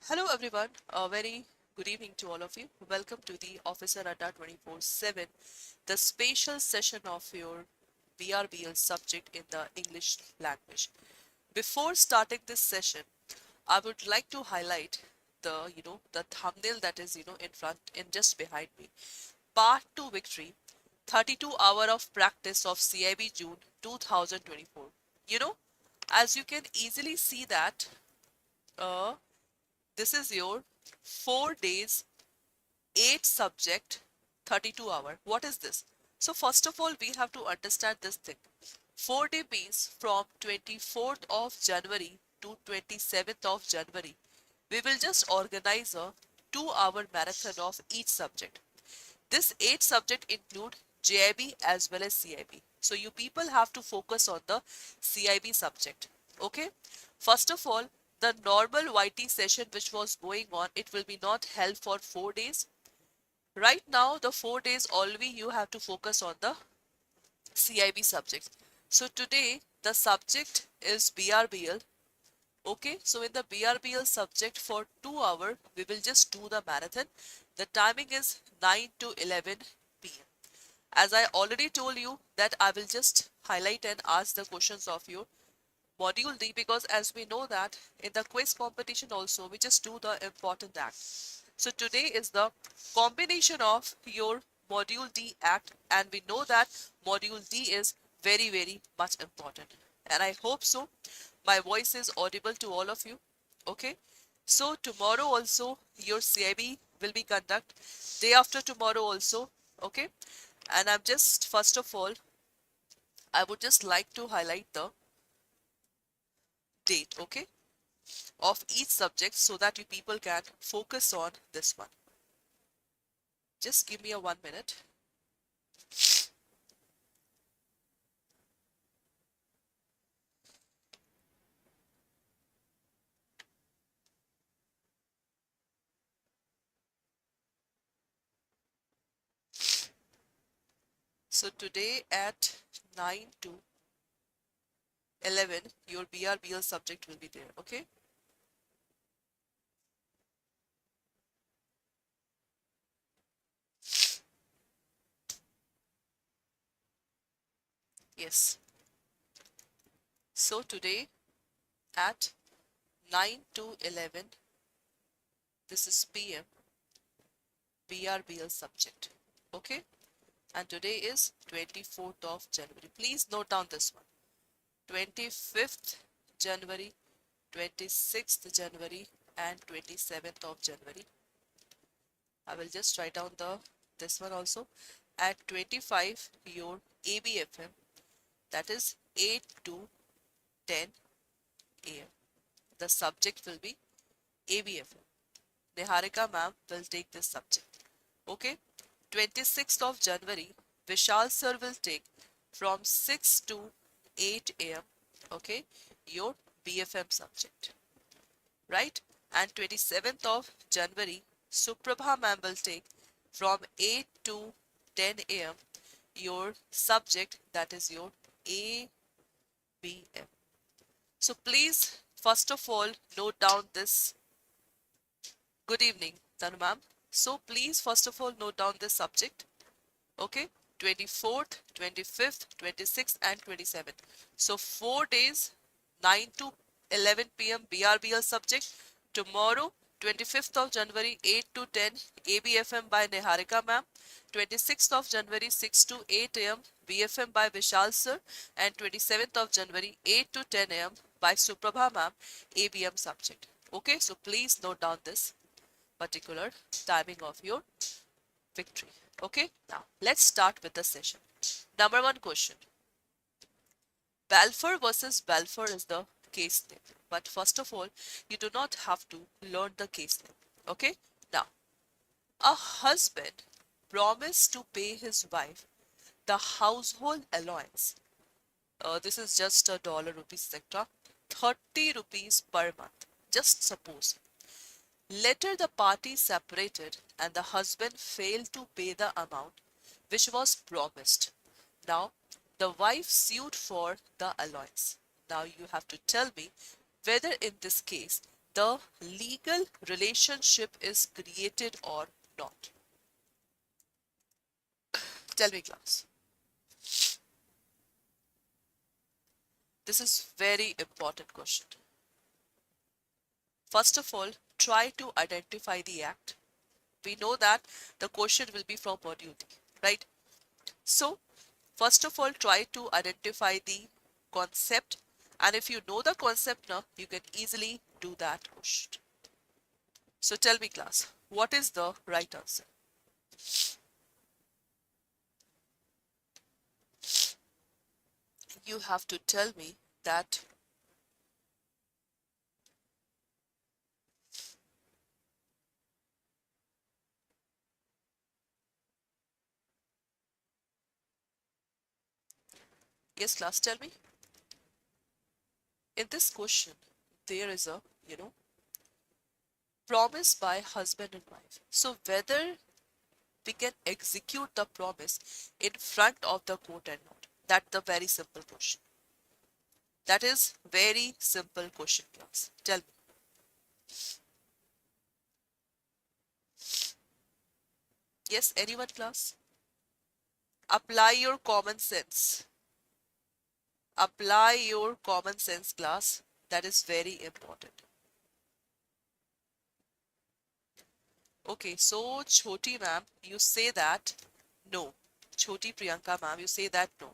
Hello everyone, a very good evening to all of you. Welcome to the Officer Adda 24/7, the special session of your BRBL subject in the English language. Before starting this session, I would like to highlight the thumbnail that is in front and just behind me. Part 2 Victory, 32 hour of practice of CIB June 2024. You know, as you can easily see that uh, this is your 4 days, 8 subject, 32 hour. What is this? So first of all, we have to understand this thing. 4 day means from 24th of January to 27th of January. We will just organize a 2-hour marathon of each subject. This 8 subject include JIB as well as CIB. So you people have to focus on the CIB subject. Okay. First of all, the normal YT session which was going on, it will be not held for 4 days. Right now, the 4 days only you have to focus on the CIB subjects. So today, the subject is BRBL. Okay, so in the BRBL subject for 2 hours, we will just do the marathon. The timing is 9 to 11 p.m. As I already told you that I will just highlight and ask the questions of your module D, because as we know that in the quiz competition also we just do the important act. So today is the combination of your module D act, and we know that module D is very much important, and I hope so my voice is audible to all of you. Okay, so tomorrow also your CIB will be conduct, day after tomorrow also. Okay, and I'm just first of all I would just like to highlight the date, okay, of each subject so that you people can focus on this one. Just give me a 1 minute. So today at 9 to 11, your BRBL subject will be there, okay? Yes. So today at 9 to 11, this is PM, BRBL subject, okay? And today is 24th of January. Please note down this one. 25th January, 26th January, and 27th of January. I will just write down this one also. At 25, your ABFM, that is 8 to 10 a.m. The subject will be ABFM. Niharika ma'am will take this subject. Okay. 26th of January, Vishal sir will take from 6 to 8 a.m. Okay, your BFM subject, right? And 27th of January, Suprabha ma'am will take from 8 to 10 a.m. your subject, that is your ABM. So please, first of all, note down this. Good evening, Tanu ma'am. So please, first of all, note down this subject. Okay, 24th, 25th, 26th, and 27th. So 4 days, 9 to 11 p.m. BRBL subject. Tomorrow, 25th of January, 8 to 10 ABFM by Niharika ma'am. 26th of January, 6 to 8 a.m. BFM by Vishal sir. And 27th of January, 8 to 10 a.m. by Suprabha ma'am, ABM subject. Okay, so please note down this particular timing of your victory. Okay, now let's start with the session. Number one question. Balfour versus Balfour is the case name. But first of all, you do not have to learn the case name. Okay, now a husband promised to pay his wife the household allowance. This is just a dollar, rupees, etc. 30 rupees per month. Just suppose. Later, the parties separated and the husband failed to pay the amount which was promised. Now, the wife sued for the allowance. Now, you have to tell me whether in this case the legal relationship is created or not? Tell me, class. This is very important question. First of all, try to identify the act. We know that the question will be from module D, right? So, first of all, try to identify the concept. And if you know the concept now, you can easily do that question. So tell me, class, what is the right answer? You have to tell me that. Yes, class, tell me. In this question, there is a, promise by husband and wife. So whether we can execute the promise in front of the court or not. That's the very simple question. That is very simple question, class. Tell me. Yes, anyone, class? Apply your common sense. Apply your common sense, class. That is very important. Okay, so Choti ma'am, you say that no. Choti Priyanka ma'am, you say that no.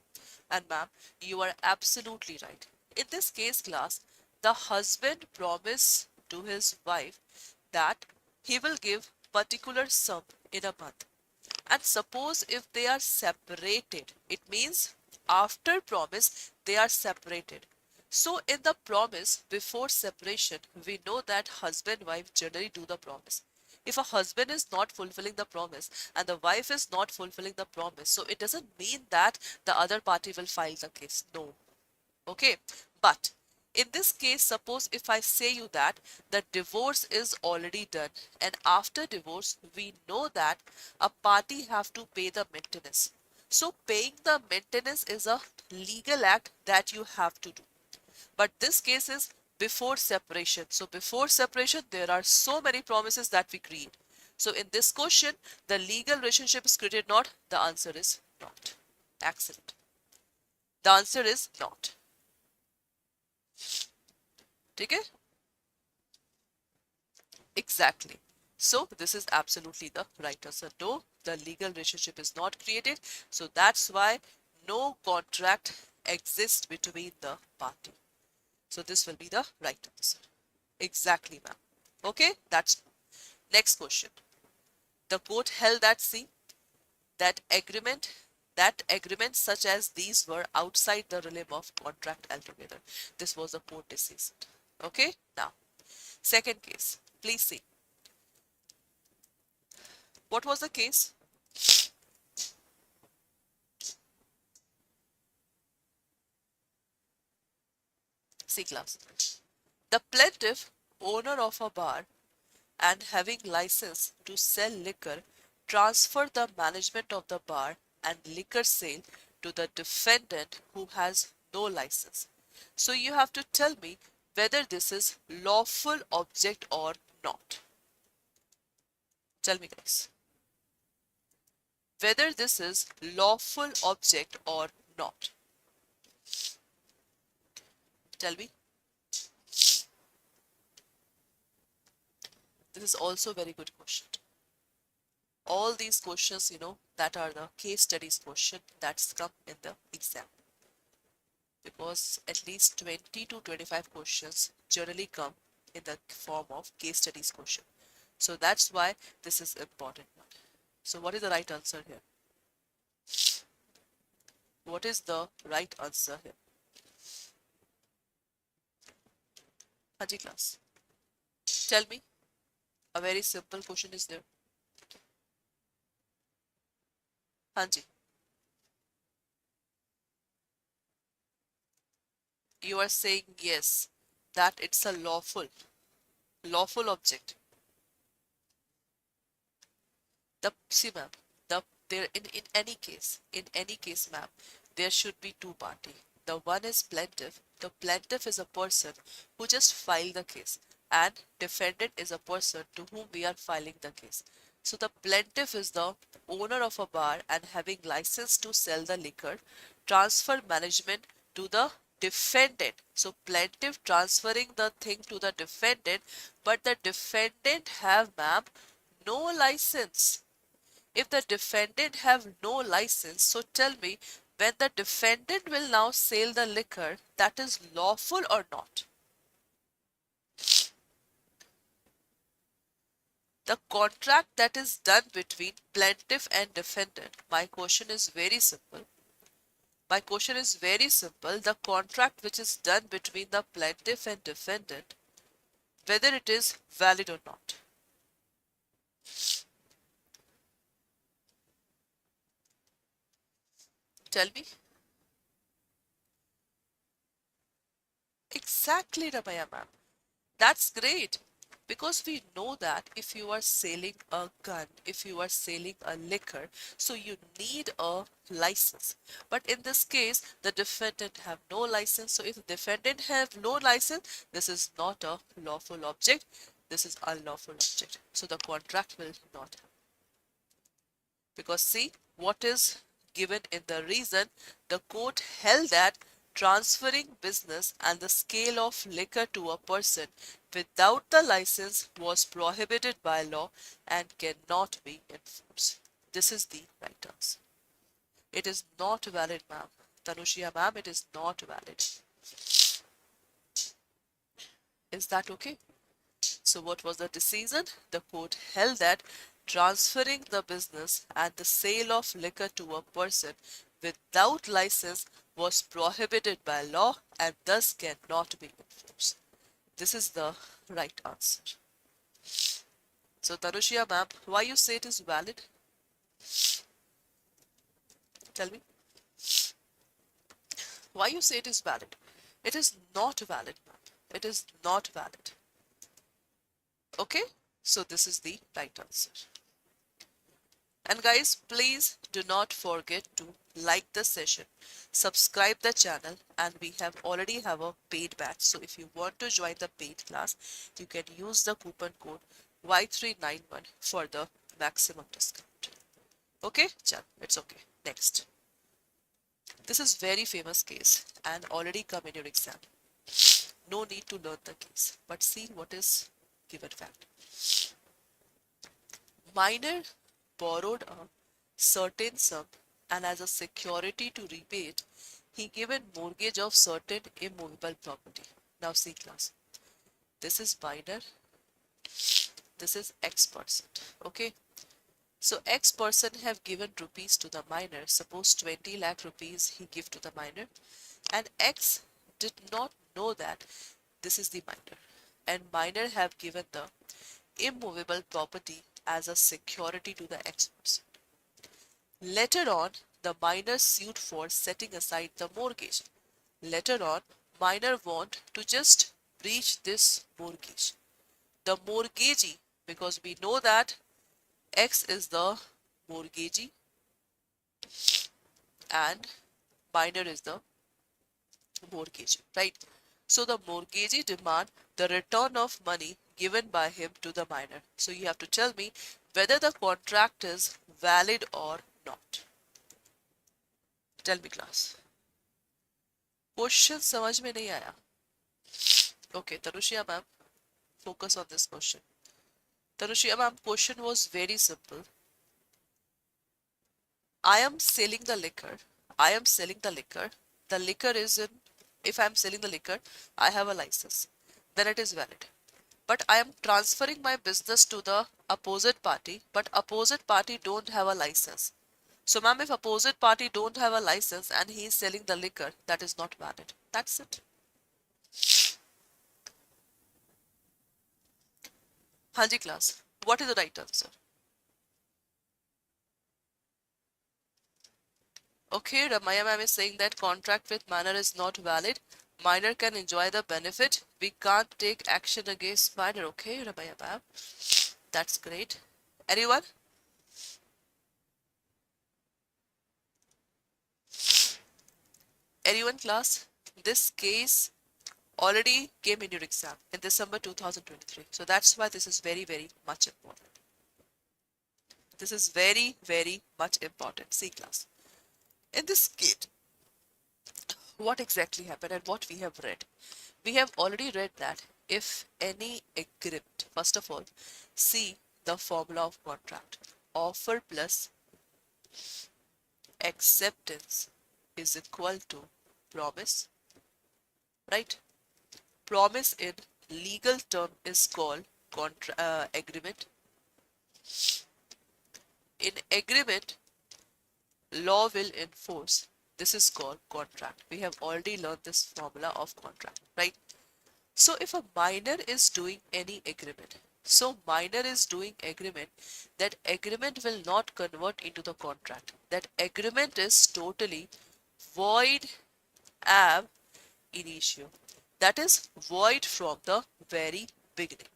And ma'am, you are absolutely right. In this case, class, the husband promised to his wife that he will give particular sum in a month. And suppose if they are separated, it means after promise they are separated. So in the promise before separation, we know that husband wife generally do the promise. If a husband is not fulfilling the promise and the wife is not fulfilling the promise, so it doesn't mean that the other party will file the case. No. Okay. But in this case, suppose if I say you that the divorce is already done and after divorce, we know that a party have to pay the maintenance. So paying the maintenance is a legal act that you have to do. But this case is before separation. So before separation, there are so many promises that we create. So in this question, the legal relationship is created not. The answer is not. Excellent. The answer is not. Okay? Exactly. So this is absolutely the right answer. No, the legal relationship is not created. So that's why no contract exists between the party. So this will be the right answer. Exactly, ma'am. Okay, that's next question. The court held that see that agreements such as these were outside the realm of contract altogether. This was a court decision. Okay, now second case. Please see. What was the case? See, class. The plaintiff, owner of a bar and having license to sell liquor, transfer the management of the bar and liquor sale to the defendant who has no license. So you have to tell me whether this is lawful object or not. Tell me, guys. Whether this is lawful object or not. Tell me. This is also a very good question. All these questions, that are the case studies question that's come in the exam. Because at least 20 to 25 questions generally come in the form of case studies question. So that's why this is important. So what is the right answer here? What is the right answer here? Haji class. Tell me. A very simple question is there. Haji. You are saying yes, that it's a lawful object. See ma'am, in any case ma'am, there should be two party. The one is plaintiff. The plaintiff is a person who just filed the case, and defendant is a person to whom we are filing the case. So the plaintiff is the owner of a bar and having license to sell the liquor, transfer management to the defendant. So plaintiff transferring the thing to the defendant, but the defendant have, ma'am, no license. If the defendant have no license, so tell me, when the defendant will now sell the liquor, that is lawful or not? The contract that is done between plaintiff and defendant, my question is very simple. My question is very simple. The contract which is done between the plaintiff and defendant, whether it is valid or not. Tell me. Exactly, Ramaya ma'am. That's great. Because we know that if you are selling a gun, if you are selling a liquor, so you need a license. But in this case, the defendant have no license. So if the defendant have no license, this is not a lawful object. This is unlawful object. So the contract will not happen. Because see, what is given in the reason, the court held that transferring business and the scale of liquor to a person without the license was prohibited by law and cannot be enforced. This is the right answer. It is not valid, ma'am. Tanushia ma'am, it is not valid. Is that okay? So what was the decision? The court held that transferring the business and the sale of liquor to a person without license was prohibited by law and thus cannot be enforced. This is the right answer. So Tanushia ma'am, why you say it is valid? Tell me. Why you say it is valid? It is not valid, ma'am. It is not valid. Okay? So this is the right answer. And guys, please do not forget to like the session, subscribe the channel, and we have already have a paid batch. So if you want to join the paid class, you can use the coupon code Y391 for the maximum discount. Okay, chal, it's okay. Next. This is very famous case and already come in your exam. No need to learn the case, but see what is given fact. Minor borrowed a certain sum and as a security to repay it, he given mortgage of certain immovable property. Now see class. This is minor. This is X person. Okay. So X person have given rupees to the minor. Suppose 20 lakh rupees he give to the minor. And X did not know that this is the minor. And minor have given the immovable property as a security to the X person. Later on, the minor sued for setting aside the mortgage. Later on, minor want to just breach this mortgage. The mortgagee, because we know that X is the mortgagee and minor is the mortgagee, right? So the mortgagee demand the return of money given by him to the minor. So you have to tell me whether the contract is valid or not. Tell me class. Question समझ में नहीं आया? Okay, Tanushia ma'am, focus on this question. Tanushia ma'am, question was very simple. I am selling the liquor. I am selling the liquor. The liquor is in, if I am selling the liquor, I have a license. Then it is valid. But I am transferring my business to the opposite party, but opposite party don't have a license. So ma'am, if opposite party don't have a license and he is selling the liquor, that is not valid. That's it. Hanji class, what is the right answer? Okay, Ramaya ma'am is saying that contract with minor is not valid. Minor can enjoy the benefit. We can't take action against minor. Okay, Ramaya ma'am. That's great. Anyone? Anyone class? This case already came in your exam in December 2023. So that's why this is very, very much important. This is very, very much important. See class. In this kit, what exactly happened and what we have read? We have already read that if any agreement, first of all, see the formula of contract. Offer plus acceptance is equal to promise, right? Promise in legal term is called agreement. In agreement, law will enforce. This is called contract. We have already learned this formula of contract, right? So if a minor is doing any agreement, so minor is doing agreement, that agreement will not convert into the contract. That agreement is totally void ab initio. That is void from the very beginning.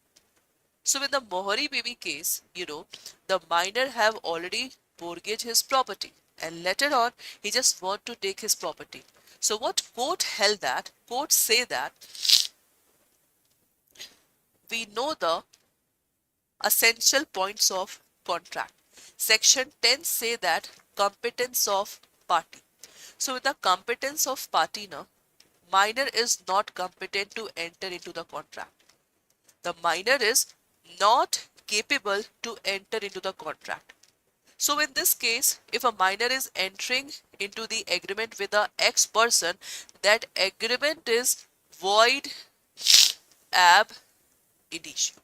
So in the Mohari baby case, the minor have already mortgaged his property and later on he just want to take his property. So what court held that? Court say that we know the essential points of contract. Section 10 say that competence of party. So with the competence of party now, minor is not competent to enter into the contract. The minor is not capable to enter into the contract. So in this case, if a minor is entering into the agreement with the X person, that agreement is void ab initio.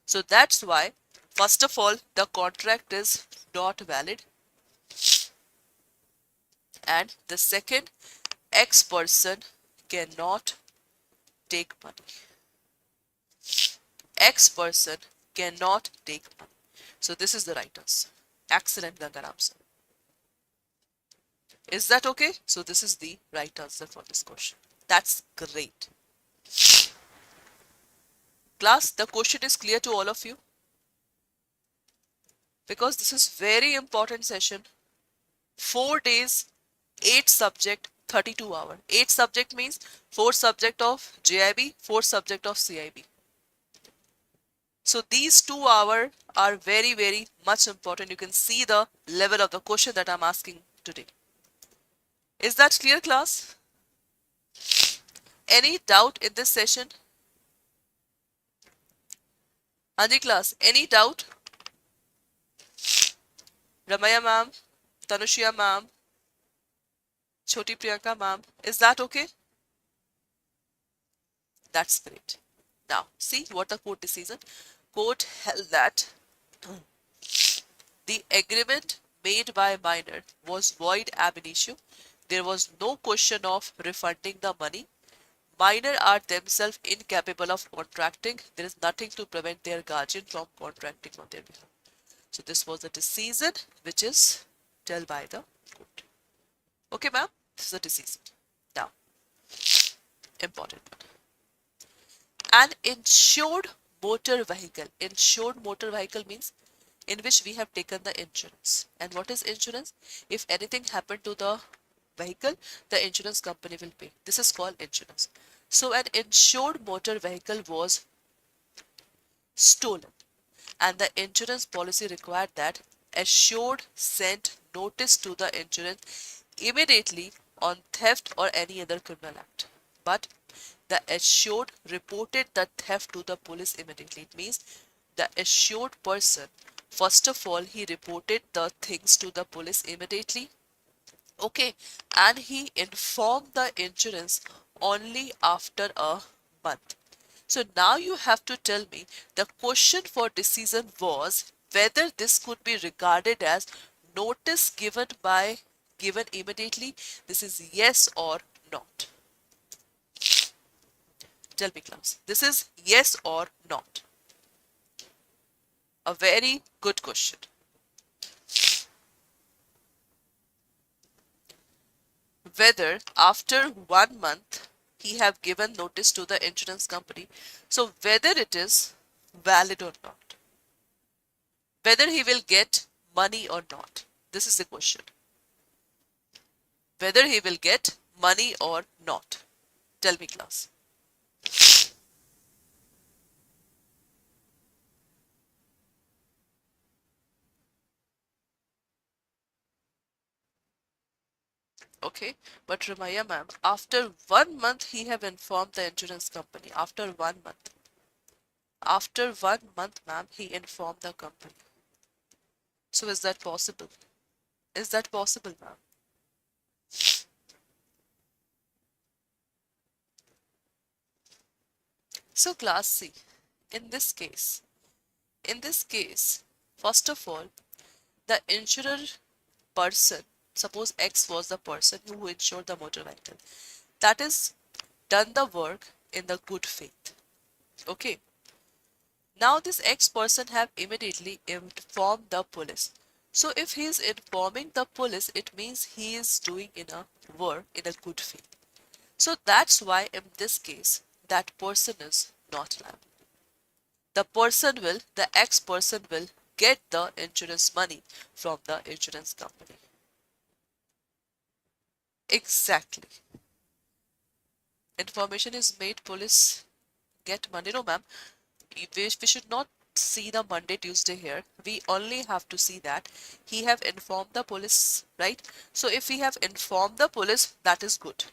So that's why, first of all, the contract is not valid. And the second, X person cannot take money. X person cannot take money. So this is the right answer. Excellent, Gangaram sir. Is that okay? So this is the right answer for this question. That's great. Class, the question is clear to all of you? Because this is very important session. 4 days, 8 subject, 32 hour. 8 subject means 4 subject of JIB, 4 subject of CIB. So these 2 hours are very, very much important. You can see the level of the question that I'm asking today. Is that clear, class? Any doubt in this session? Anji class, any doubt? Ramaya ma'am, Tanushya ma'am, Choti Priyanka ma'am, is that okay? That's great. Now, see what the court decision. Court held that the agreement made by minor was void ab initio. There was no question of refunding the money. Minor are themselves incapable of contracting. There is nothing to prevent their guardian from contracting on their behalf. So this was the decision which is told by the court. Okay, ma'am? This is the decision. Now, important one. An insured motor vehicle. Insured motor vehicle means in which we have taken the insurance. And what is insurance? If anything happened to the vehicle, the insurance company will pay. This is called insurance. So an insured motor vehicle was stolen and the insurance policy required that assured sent notice to the insurance immediately on theft or any other criminal act. But the assured reported the theft to the police immediately. It means the assured person, first of all, he reported the things to the police immediately. Okay, and he informed the insurance only after a month. So now you have to tell me the question for decision was whether this could be regarded as notice given immediately. This is yes or not. Tell me, class. This is yes or not. A very good question. Whether after 1 month he have given notice to the insurance company. So whether it is valid or not. Whether he will get money or not. This is the question. Whether he will get money or not. Tell me, class. Okay, but Ramaya ma'am, after 1 month he have informed the insurance company. After 1 month. After 1 month, ma'am, he informed the company. So is that possible? Is that possible, ma'am? So class C, in this case, in this case, first of all, the insurer person, suppose X was the person who insured the motor vehicle, that is done the work in the good faith. Okay. Now this X person have immediately informed the police. So if he is informing the police, it means he is doing in a work in a good faith. So that's why in this case, that person is not liable. The X person will get the insurance money from the insurance company. Exactly. Information is made, police get money. No, ma'am. We should not see the Monday, Tuesday here. We only have to see that he have informed the police, right? So if he have informed the police, that is good.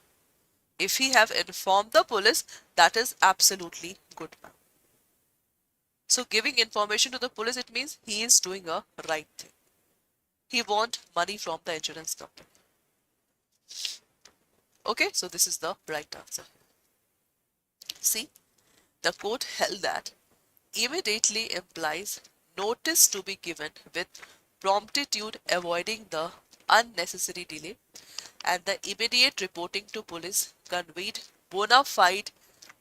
If he have informed the police, that is absolutely good, ma'am. So giving information to the police, it means he is doing a right thing. He want money from the insurance company. Okay, so this is the right answer. See, the court held that immediately implies notice to be given with promptitude, avoiding the unnecessary delay, and the immediate reporting to police conveyed bona fide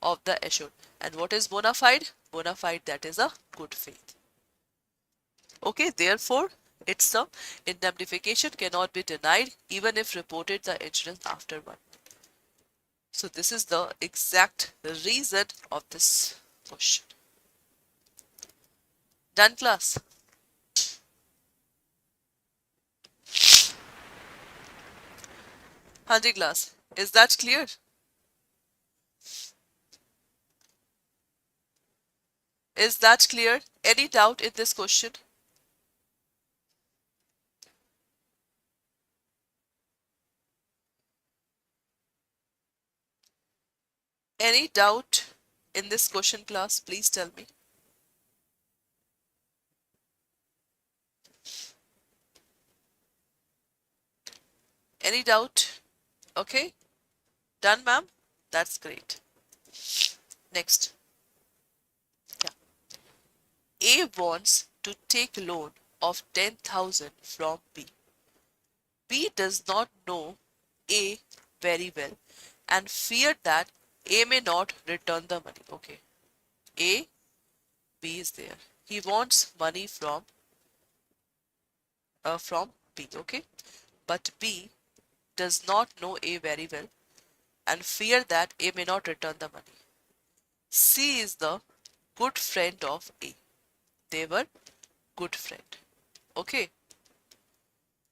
of the assured. And what is bona fide? Bona fide, that is a good faith. Okay, therefore, it's the indemnification cannot be denied even if reported the insurance after one. So this is the exact reason of this question. Done, class? Handy class. Is that clear? Is that clear? Any doubt in this question? Any doubt in this question, class? Please tell me. Any doubt? Okay. Done, ma'am? That's great. Next. Yeah. A wants to take loan of 10,000 from B. B does not know A very well and feared that A may not return the money. Okay. A, B is there. He wants money from B. Okay. But B does not know A very well and fear that A may not return the money. C is the good friend of A. They were good friend. Okay.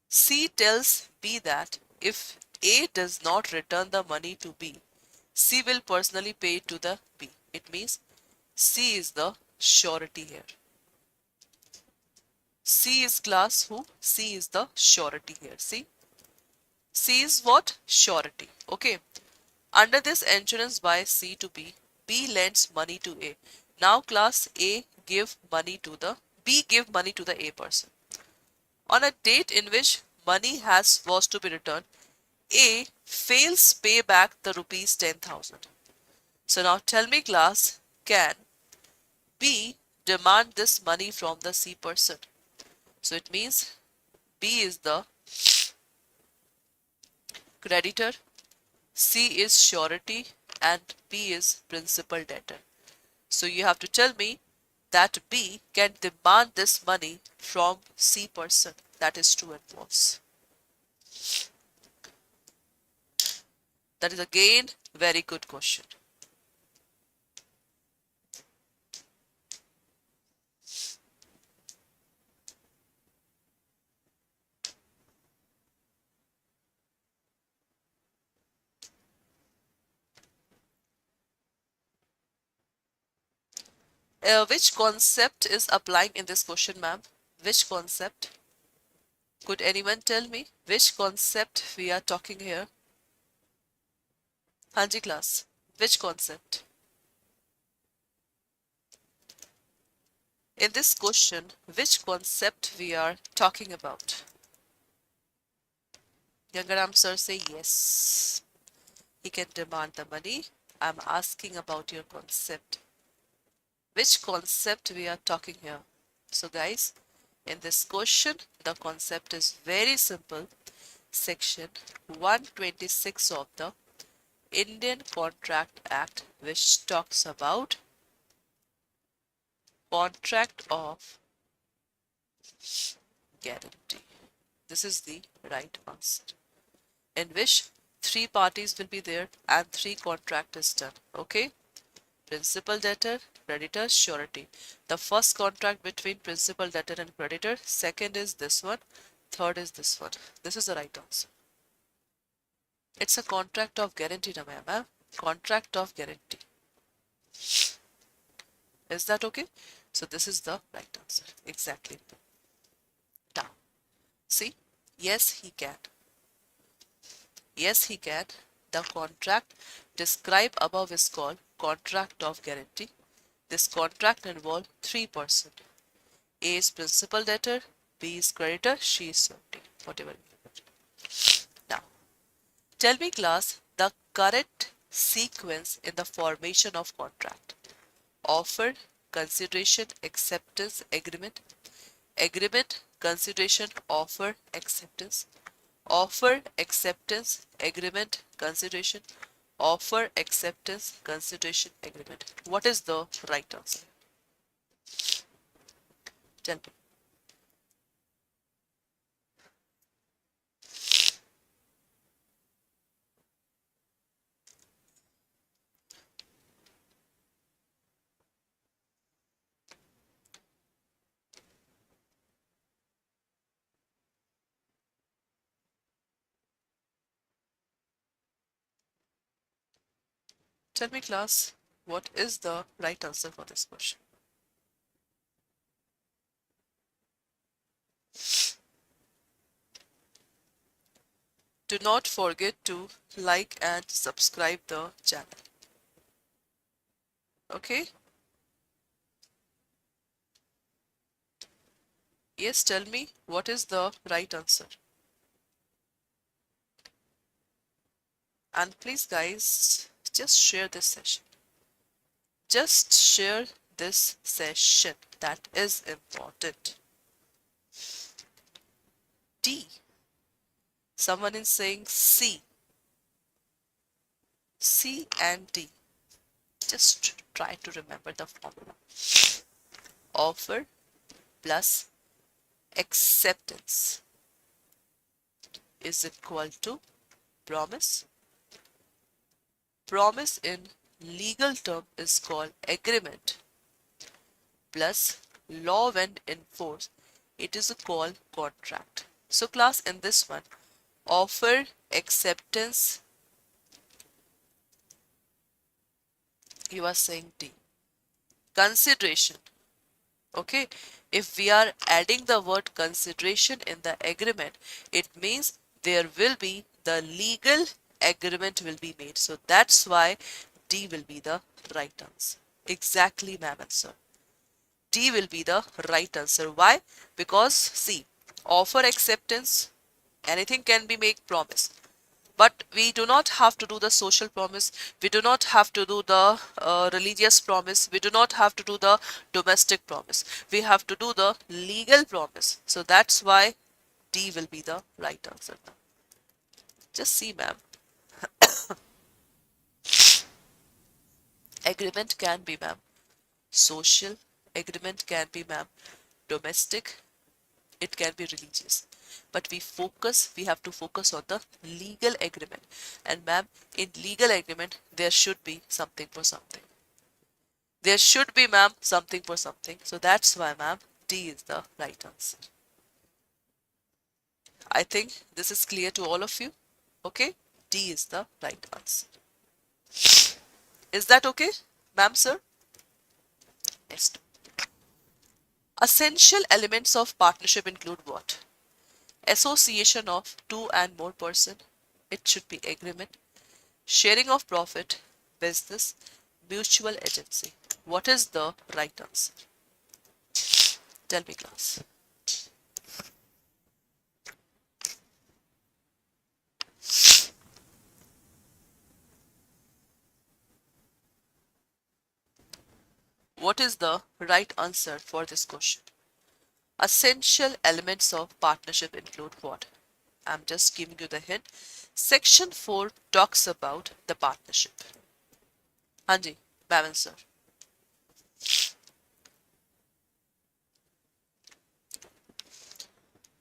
C tells B that if A does not return the money to B, C will personally pay it to the B. It means C is the surety here. C is class who? C is the surety here. See? C is what? Surety. Okay. Under this insurance by C to B, B lends money to A. Now class A give money to the B give money to the A person. On a date in which money was to be returned, A fails pay back the rupees 10,000. So now tell me class, can B demand this money from the C person? So it means B is the creditor, C is surety, and B is principal debtor. So you have to tell me that B can demand this money from C person. That is true and false. That is again very good question. Which concept is applying in this question, ma'am? Which concept? Could anyone tell me which concept we are talking here? Hanji class. Which concept? In this question, which concept we are talking about? Gangaram sir say yes. He can demand the money. I'm asking about your concept. Which concept we are talking here? So guys, in this question, the concept is very simple. Section 126 of the Indian Contract Act, which talks about contract of guarantee. This is the right answer, in which three parties will be there and three contract is done. Okay, principal, debtor, creditor, surety. The first contract between principal, debtor and creditor. Second is this one. Third is this one. This is the right answer. It's a contract of guarantee, na ma'am. Contract of guarantee. Is that okay? So this is the right answer. Exactly. Now, see? Yes, he can. Yes, he can. The contract described above is called contract of guarantee. This contract involves three persons. A is principal debtor, B is creditor, C is surety. Whatever. Now, tell me class the correct sequence in the formation of contract. Offer, consideration, acceptance, agreement. Agreement, consideration, offer, acceptance. Offer, acceptance, agreement, consideration. Offer, acceptance, consideration, agreement. What is the right answer? Tell me. Tell me class, what is the right answer for this question? Do not forget to like and subscribe the channel. Okay? Yes, tell me what is the right answer. And please guys, just share this session. Just share this session. That is important. D. Someone is saying C. C and D. Just try to remember the formula. Offer plus acceptance is equal to promise. Promise in legal term is called agreement plus law when enforced, it is called contract. So class, in this one, offer, acceptance, you are saying D. Consideration. Okay, if we are adding the word consideration in the agreement, it means there will be the legal agreement will be made. So that's why D will be the right answer. Exactly, ma'am and sir. D will be the right answer. Why? Because see, offer, acceptance, anything can be make promise. But we do not have to do the social promise. We do not have to do the religious promise. We do not have to do the domestic promise. We have to do the legal promise. So that's why D will be the right answer. Just see, ma'am. Agreement can be, ma'am, social. Agreement can be, ma'am, domestic. It can be religious. But we have to focus on the legal agreement. And ma'am, in legal agreement, there should be something for something. There should be, ma'am, something for something. So that's why, ma'am, D is the right answer. I think this is clear to all of you. Okay? D is the right answer. Is that okay, ma'am, sir? Next. Essential elements of partnership include what? Association of two and more person. It should be agreement. Sharing of profit, business, mutual agency. What is the right answer? Tell me, class. What is the right answer for this question? Essential elements of partnership include what? I'm just giving you the hint. Section 4 talks about the partnership. Hanji, Bhavan sir.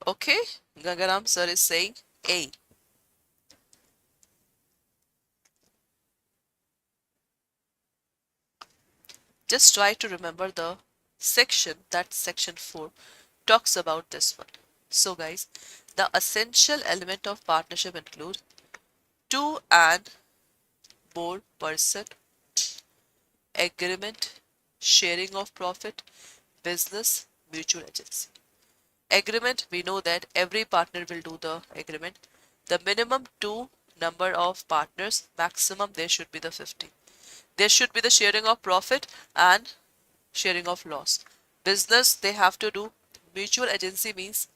Okay, Gagaram sir is saying A. Just try to remember the section, that section 4 talks about this one. So guys, the essential element of partnership include two and more person, agreement, sharing of profit, business, mutual agency. Agreement, we know that every partner will do the agreement. The minimum two number of partners, maximum there should be the 50. There should be the sharing of profit and sharing of loss. Business, they have to do. Mutual agency means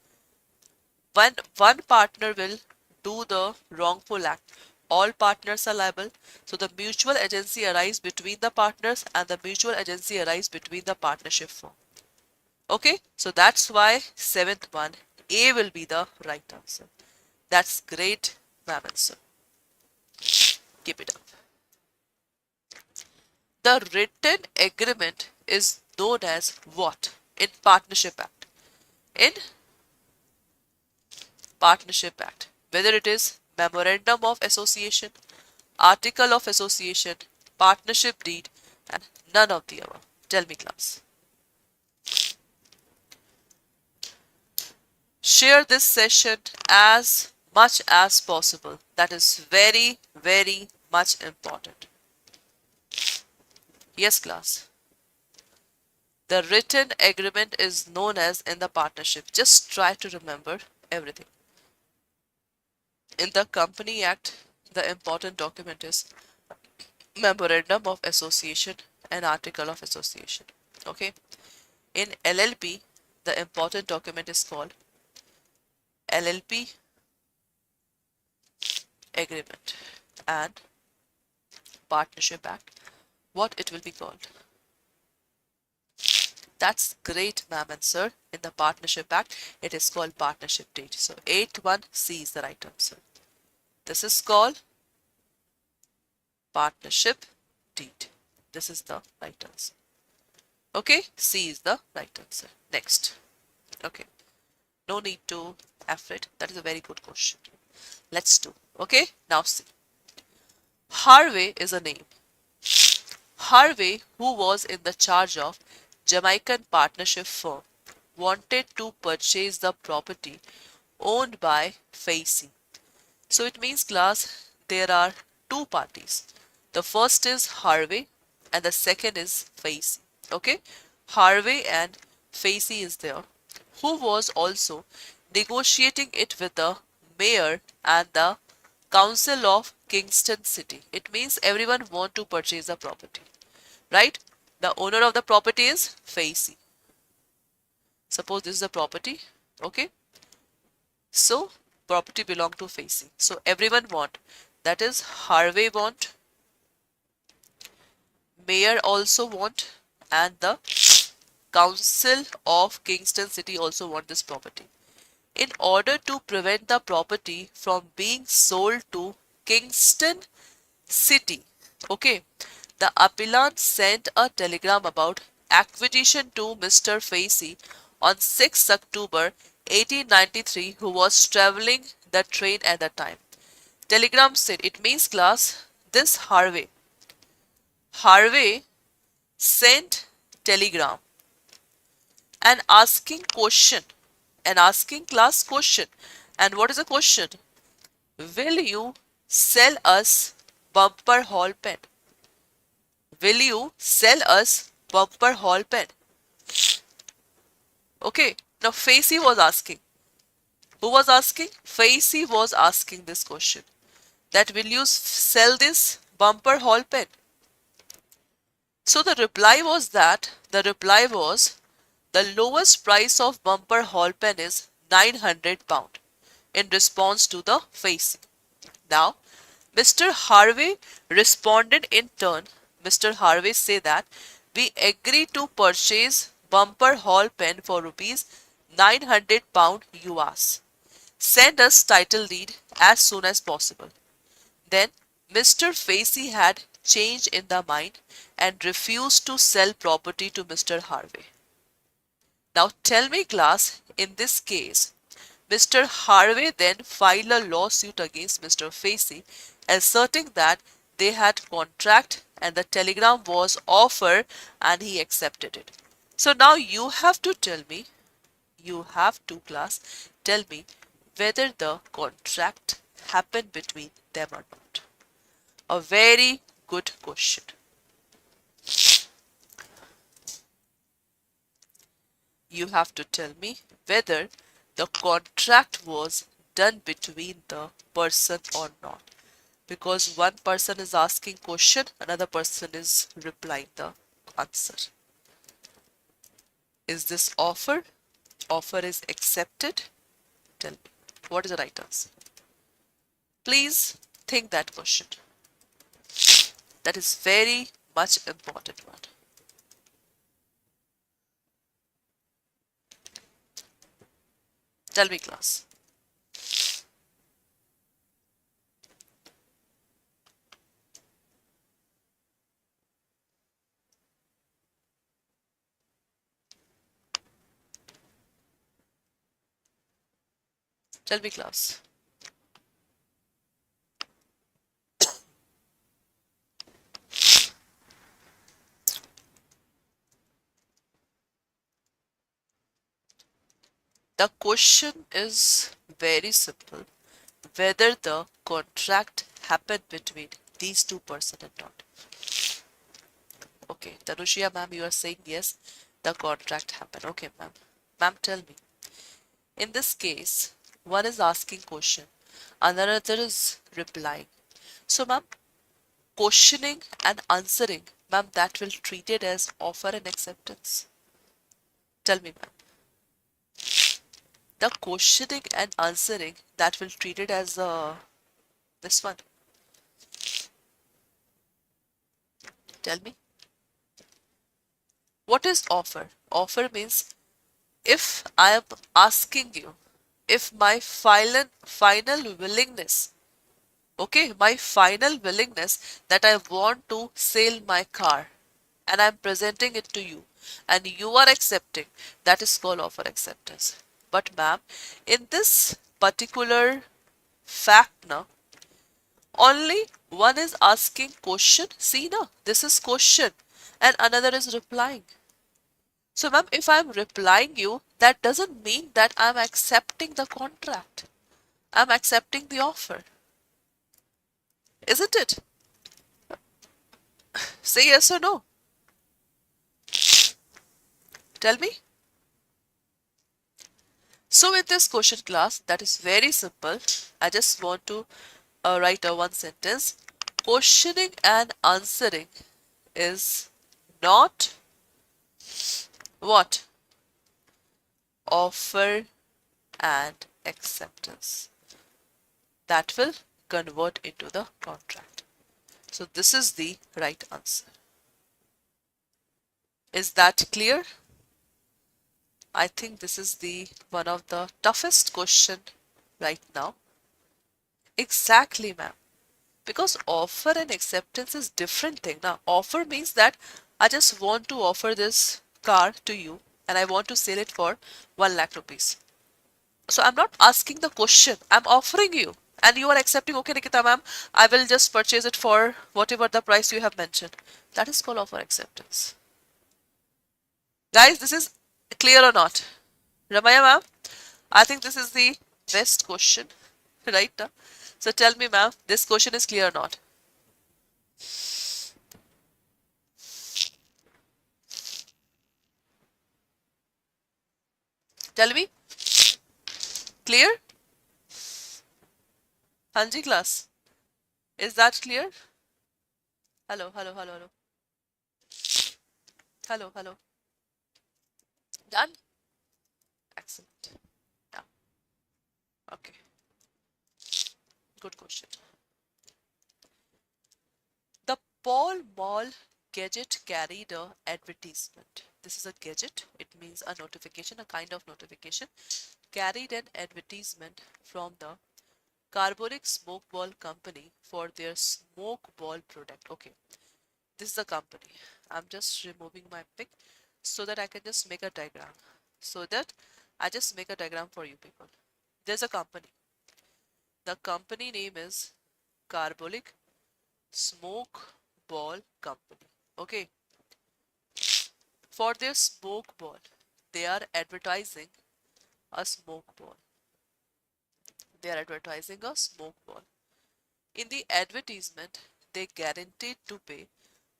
when one partner will do the wrongful act, all partners are liable. So the mutual agency arises between the partners and the mutual agency arises between the partnership firm. Okay, so that's why seventh one, A will be the right answer. That's great, ma'am and sir. Keep it up. The written agreement is known as what in Partnership Act? In Partnership Act, whether it is Memorandum of Association, Article of Association, Partnership Deed, and none of the above. Tell me, class. Share this session as much as possible. That is very, very much important. Yes, class. The written agreement is known as in the partnership. Just try to remember everything. In the Company Act, the important document is Memorandum of Association and Article of Association. Okay. In LLP, the important document is called LLP Agreement, and Partnership Act, what it will be called? That's great, ma'am and sir. In the Partnership Act, it is called Partnership Deed. So 81C is the right answer. This is called Partnership Deed. This is the right answer. Okay, C is the right answer. Next. Okay, no need to afraid. That is a very good question. Let's do. Okay, now see. Harvey is a name. Harvey, who was in the charge of Jamaican partnership firm, wanted to purchase the property owned by Facey. So it means, class, there are two parties. The first is Harvey and the second is Facey. Okay, Harvey and Facey is there, who was also negotiating it with the mayor and the council of Kingston City. It means everyone want to purchase the property, right? The owner of the property is Facey. Suppose this is the property, okay? So property belong to Facey. So everyone want, that is Harvey want, mayor also want, and the council of Kingston City also want this property. In order to prevent the property from being sold to Kingston City, okay, the appellant sent a telegram about acquisition to Mr. Facey on 6 October 1893, who was traveling the train at the time. Telegram said, it means, class, this Harvey sent telegram and asking question, and asking class question. And what is the question? Will you sell us bumper hall pen? Will you sell us bumper hall pen. Okay, now Facey was asking. Who was asking? Facey was asking this question. That will you sell this bumper hall pen? So the reply was the lowest price of bumper hall pen is £900 in response to the Facey. Now, Mr. Harvey responded in turn. Mr. Harvey said that we agree to purchase bumper hall pen for rupees £900 US. Send us title deed as soon as possible. Then Mr. Facey had changed in the mind and refused to sell property to Mr. Harvey. Now tell me class, in this case, Mr. Harvey then filed a lawsuit against Mr. Facey, asserting that they had contract and the telegram was offered and he accepted it. So now you have to tell me, class, tell me whether the contract happened between them or not. A very good question. You have to tell me whether the contract was done between the person or not. Because one person is asking question, another person is replying the answer. Is this offer? Offer is accepted? Tell me. What is the right answer? Please think that question. That is very much important one. Tell me class. Tell me class. The question is very simple. Whether the contract happened between these two persons or not. Okay, Tanushia ma'am, you are saying yes, the contract happened. Okay, ma'am. Ma'am, tell me. In this case, one is asking question, another is replying. So, ma'am, questioning and answering, ma'am, that will treat it as offer and acceptance. Tell me, ma'am. The questioning and answering, that will treat it as this one. Tell me. What is offer? Offer means if I am asking you, if my final willingness, okay, my final willingness that I want to sell my car and I'm presenting it to you and you are accepting, that is called offer acceptance. But ma'am, in this particular fact now, only one is asking question. See now, this is question and another is replying. So ma'am, if I'm replying you, that doesn't mean that I'm accepting the contract. I'm accepting the offer. Isn't it? Say yes or no. Tell me. So with this question class, that is very simple. I just want to write a one sentence. Questioning and answering is not what? Offer and acceptance. That will convert into the contract. So this is the right answer. Is that clear? I think this is the one of the toughest question right now. Exactly, ma'am. Because offer and acceptance is different thing. Now, offer means that I just want to offer this car to you and I want to sell it for 1 lakh rupees. So I'm not asking the question. I'm offering you and you are accepting, okay, Nikita ma'am, I will just purchase it for whatever the price you have mentioned. That is called offer acceptance. Guys, this is clear or not? Ramaya ma'am, I think this is the best question, right? So tell me ma'am, this question is clear or not? Tell me. Clear? Hanji class. Is that clear? Hello, hello, hello, hello. Hello, hello. Done? Excellent. Yeah. Okay. Good question. The Pall Mall gadget carried a advertisement. This is a gadget. It means a notification, a kind of notification. Carried an advertisement from the Carbolic Smoke Ball Company for their smoke ball product. Okay, this is the company. I'm just removing my pic so that I can just make a diagram. So that I just make a diagram for you people. There's a company. The company name is Carbolic Smoke Ball Company. Okay, for their smoke ball, they are advertising a smoke ball. They are advertising a smoke ball. In the advertisement, they guaranteed to pay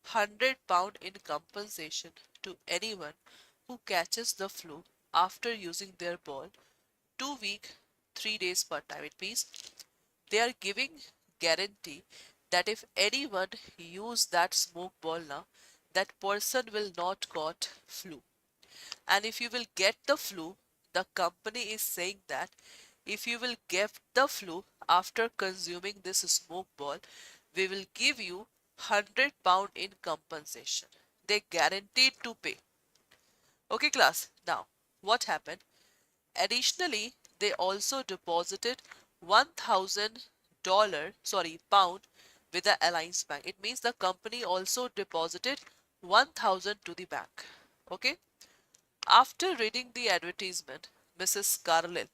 £100 in compensation to anyone who catches the flu after using their ball 2 week, 3 days per time. It means they are giving guarantee that if anyone use that smoke ball now, that person will not got flu. And if you will get the flu, the company is saying that if you will get the flu after consuming this smoke ball, we will give you £100 in compensation. They guaranteed to pay. Okay, class. Now, what happened? Additionally, they also deposited £1,000 with the Alliance Bank. It means the company also deposited 1,000 to the bank. Okay. After reading the advertisement, Mrs. Carlyle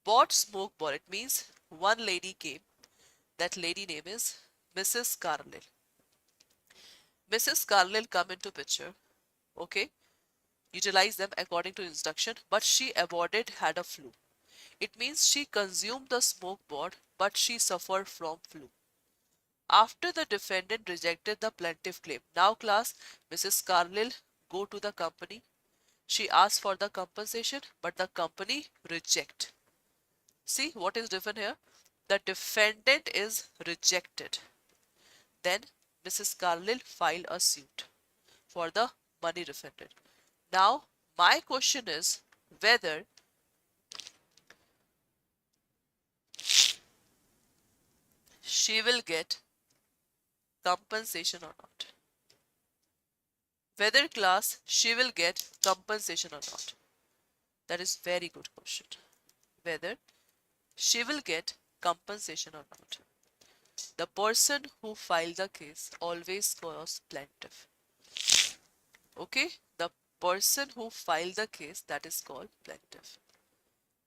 bought smoke ball. It means one lady came. That lady name is Mrs. Carlyle. Mrs. Carlyle come into picture. Okay. Utilize them according to instruction, but she avoided had a flu. It means she consumed the smoke board, but she suffered from flu. After the defendant rejected the plaintiff claim. Now class, Mrs. Carlyle go to the company. She asked for the compensation, but the company reject. See what is different here? The defendant is rejected. Then Mrs. Carlyle filed a suit for the money refunded. Now my question is whether she will get compensation or not. Whether class she will get compensation or not. That is very good question. Whether she will get compensation or not. The person who filed the case always calls plaintiff. Okay, the person who filed the case, that is called plaintiff.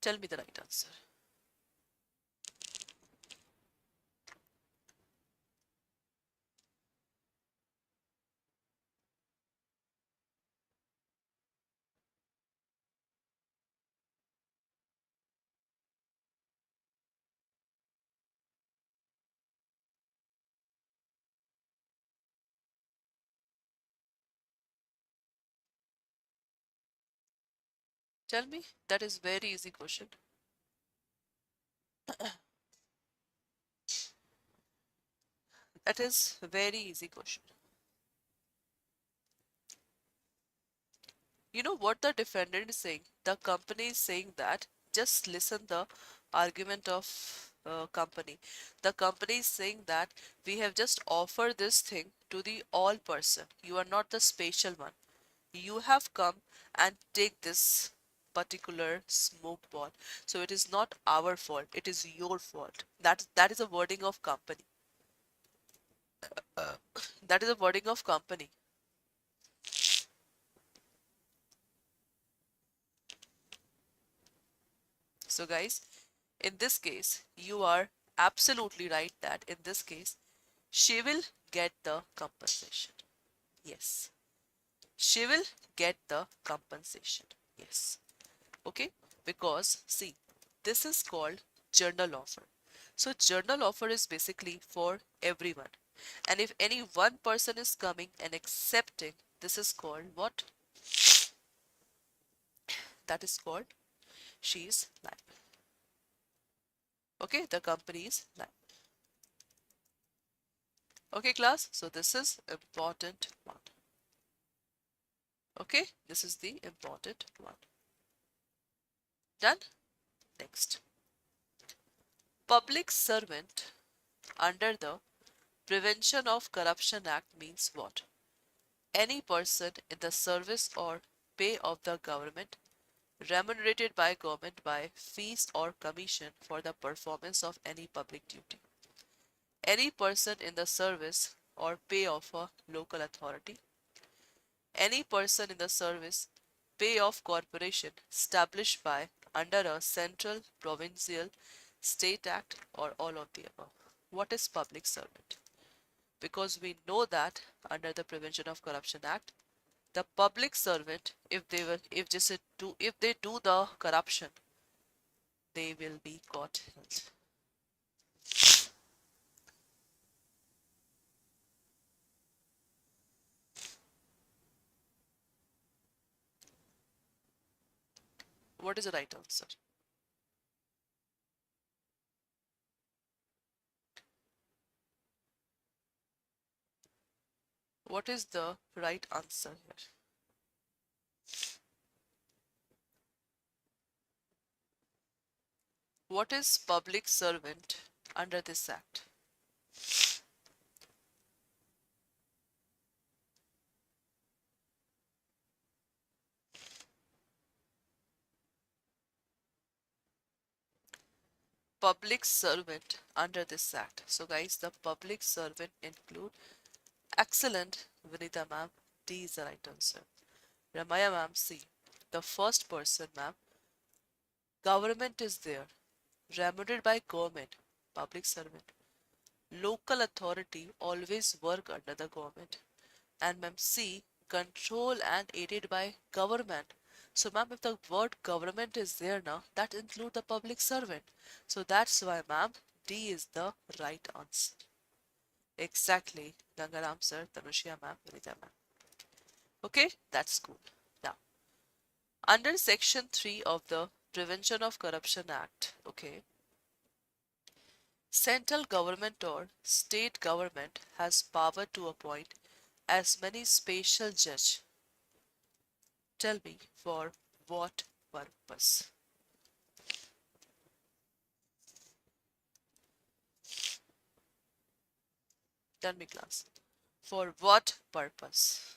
Tell me the right answer. Tell me, that is very easy question. That is very easy question. You know what the defendant is saying? The company is saying that, just listen the argument of company. The company is saying that we have just offered this thing to the all person. You are not the special one. You have come and take this particular smoke ball. So it is not our fault. It is your fault. That is a wording of company. That is a wording of company. So guys, in this case, you are absolutely right that in this case, she will get the compensation. Yes. She will get the compensation. Yes. Okay. Because see, this is called journal offer. So journal offer is basically for everyone. And if any one person is coming and accepting, this is called what? that is called she is liable. Okay, the company is liable. Okay, class. So this is important one. Okay, this is the important one. Done? Next. Public servant under the Prevention of Corruption Act means what? Any person in the service or pay of the government, remunerated by government by fees or commission for the performance of any public duty. Any person in the service or pay of a local authority. Any person in the service, pay of corporation established by under a central, provincial, state act or all of the above. What is public servant? Because we know that under the Prevention of Corruption Act, the public servant, if they do the corruption, they will be caught held. What is the right answer? What is the right answer here? What is public servant under this act? Public servant under this act. So guys, the public servant include excellent Vinita ma'am. D is the right answer. Ramaya ma'am, C. The first person ma'am. Government is there. Remunerated by government. Public servant. Local authority always work under the government. And ma'am, C. Control and aided by government. So ma'am, if the word government is there now, that include the public servant. So that's why ma'am, D is the right answer. Exactly. Gangaram sir, Tanushya ma'am, Vinita ma'am. Okay, that's cool. Now, under section 3 of the Prevention of Corruption Act, okay, central government or state government has power to appoint as many special judge. Tell me for what purpose? Tell me class. For what purpose?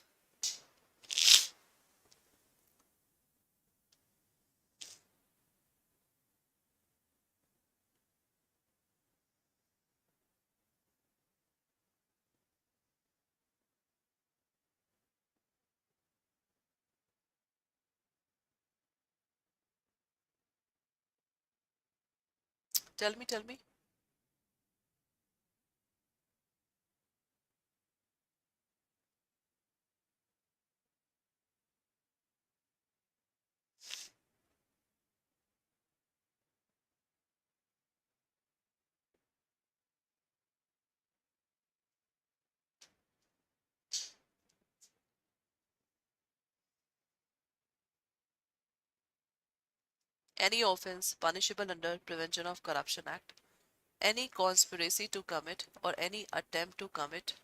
Tell me, tell me. Any offense punishable under Prevention of Corruption Act, any conspiracy to commit or any attempt to commit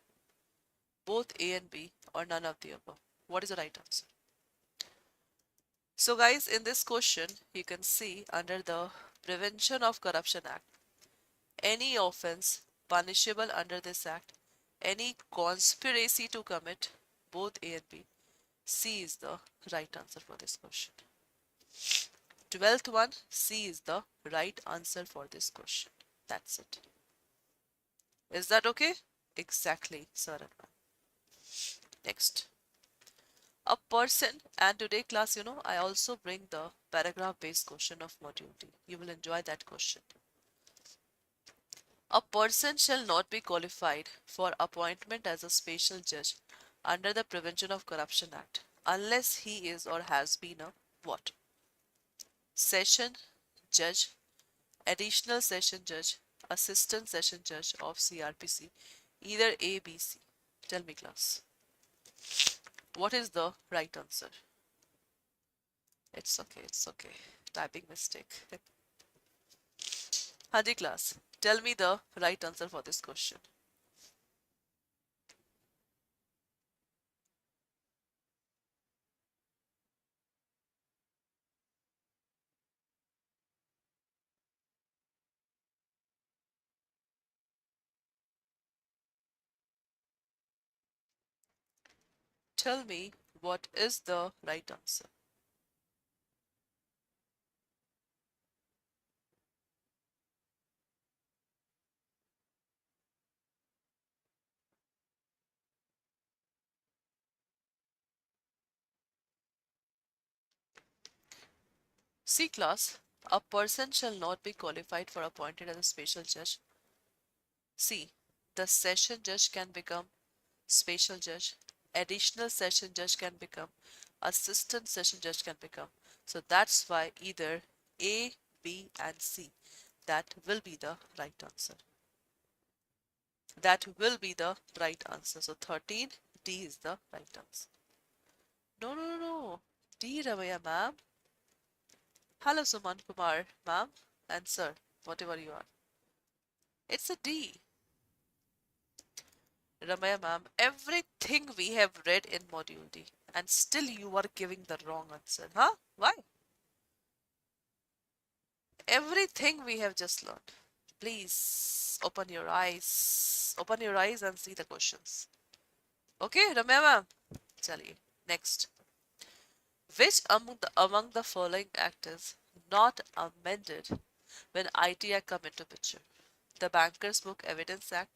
both A and B or none of the above. What is the right answer? So guys, in this question, you can see under the Prevention of Corruption Act, any offense punishable under this act, any conspiracy to commit both A and B. C is the right answer for this question. 12th one, C is the right answer for this question. That's it. Is that okay? Exactly, sir. Next. A person, and today class, I also bring the paragraph based question of module D. You will enjoy that question. A person shall not be qualified for appointment as a special judge under the Prevention of Corruption Act unless he is or has been a what? Session judge, additional session judge, assistant session judge of CRPC, either A, B, C. Tell me class. What is the right answer? It's okay, it's okay. Typing mistake. Hadi class, tell me the right answer for this question. Tell me what is the right answer. C class, a person shall not be qualified for appointed as a special judge. C, the session judge can become special judge. Additional session judge can become. Assistant session judge can become. So that's why either A, B, and C. That will be the right answer. That will be the right answer. So 13, D is the right answer. No, no, no, no. D, Ramaya ma'am. Hello, Suman Kumar ma'am and sir, whatever you are. It's a D. Ramaya ma'am, everything we have read in module D and still you are giving the wrong answer. Huh? Why? Everything we have just learned. Please open your eyes. Open your eyes and see the questions. Okay, Ramya ma'am. Chaliye. Next. Which among the following act is not amended when ITI come into picture? The Bankers Book Evidence Act,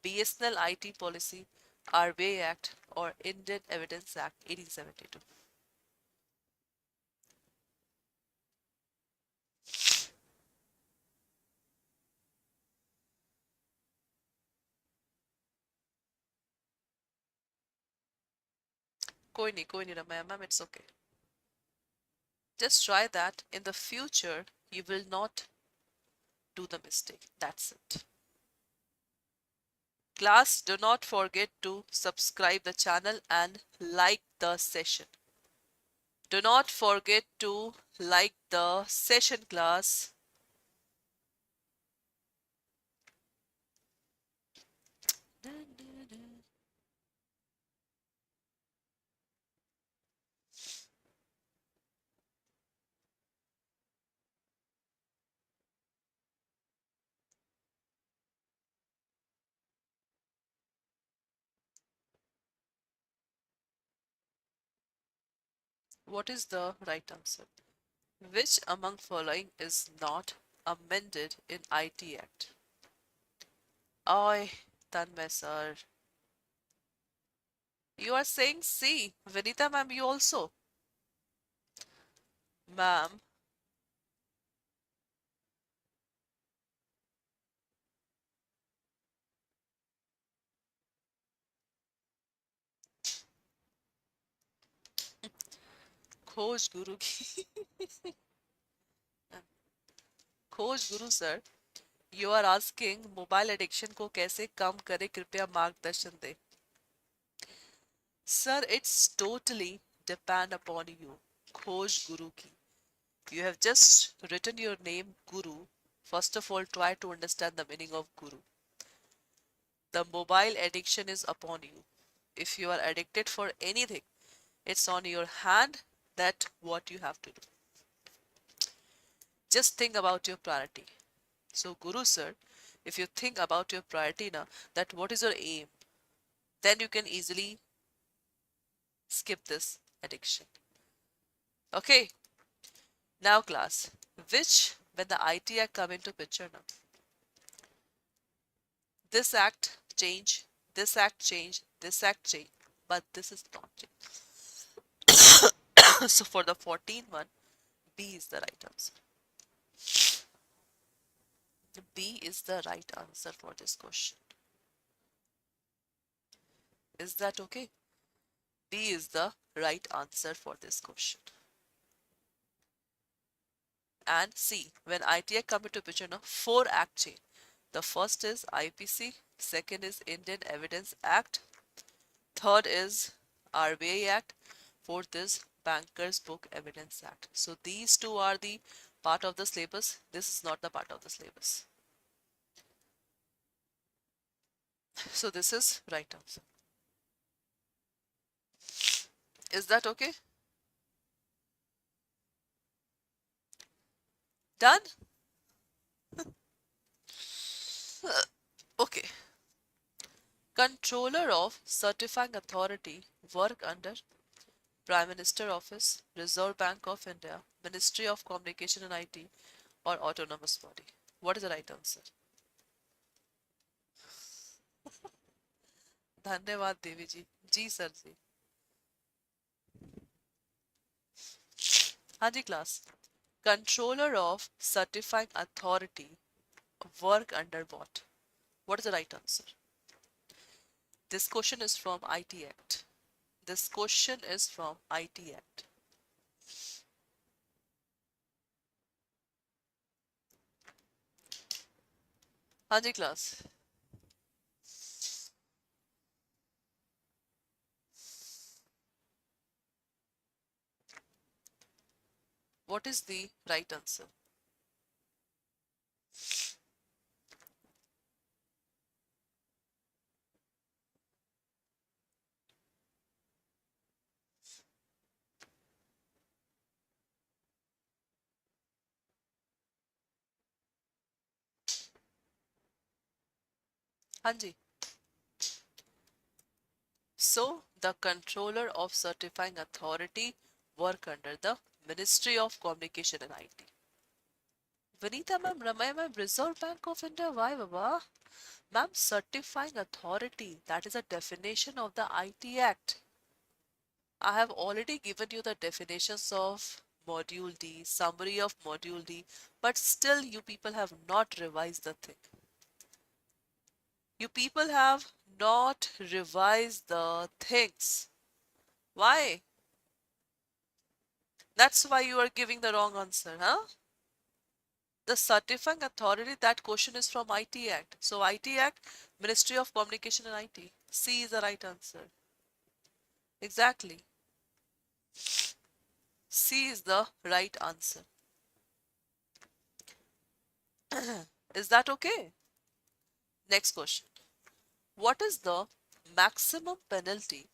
BSNL IT Policy, RBI Act, or Indian Evidence Act 1872? कोई नहीं Ramya ma'am, it's okay. Just try that. In the future, you will not do the mistake. That's it. Class, do not forget to subscribe the channel and like the session. Do not forget to like the session, class. What is the right answer? Which among following is not amended in IT Act? Oi, Tanmay sir. You are saying C. Vinita ma'am, you also. Ma'am, खोज गुरु की खोज गुरु sir, you are asking mobile addiction को कैसे कम करे, कृपया मार्गदर्शन दे. Sir, it's totally depend upon you. Khoj Guru ki. You have just written your name Guru. First of all, try to understand the meaning of Guru. The mobile addiction is upon you. If you are addicted for anything, it's on your hand that what you have to do. Just think about your priority. So, Guru sir, if you think about your priority now, that what is your aim, then you can easily skip this addiction. Okay, now class, which when the ITI come into picture now, this act change, this act change, this act change, but this is not change. So for the 14th one, B is the right answer. B is the right answer for this question. Is that okay? B is the right answer for this question. And C, when ITI come into picture now, 4 act change. The first is IPC, second is Indian Evidence Act, third is RBI Act, Fourth is Banker's Book Evidence Act. So these two are the part of the syllabus. This is not the part of the syllabus. So this is right answer. Is that okay? Done? Okay. Controller of Certifying Authority work under Prime Minister Office, Reserve Bank of India, Ministry of Communication and IT, or autonomous body. What is the right answer? धन्यवाद देवी जी जी sir जी हाँ जी class Controller of Certifying Authority work under what? What is the right answer? This question is from IT Act. This question is from IT Act. हाँ जी class What is the right answer? हाँ जी So, the Controller of Certifying Authority work under the Ministry of Communication and IT. Vanita ma'am, Ramaya ma'am, Reserve Bank of India, why baba? Ma'am, Certifying Authority, that is a definition of the IT Act. I have already given you the definitions of Module D, summary of Module D, but still you people have not revised the thing. You people have not revised the things. Why? That's why you are giving the wrong answer, huh? The certifying authority, that question is from IT Act. So IT Act, Ministry of Communication and IT. C is the right answer. Exactly. C is the right answer. Is that okay? Next question. What is the maximum penalty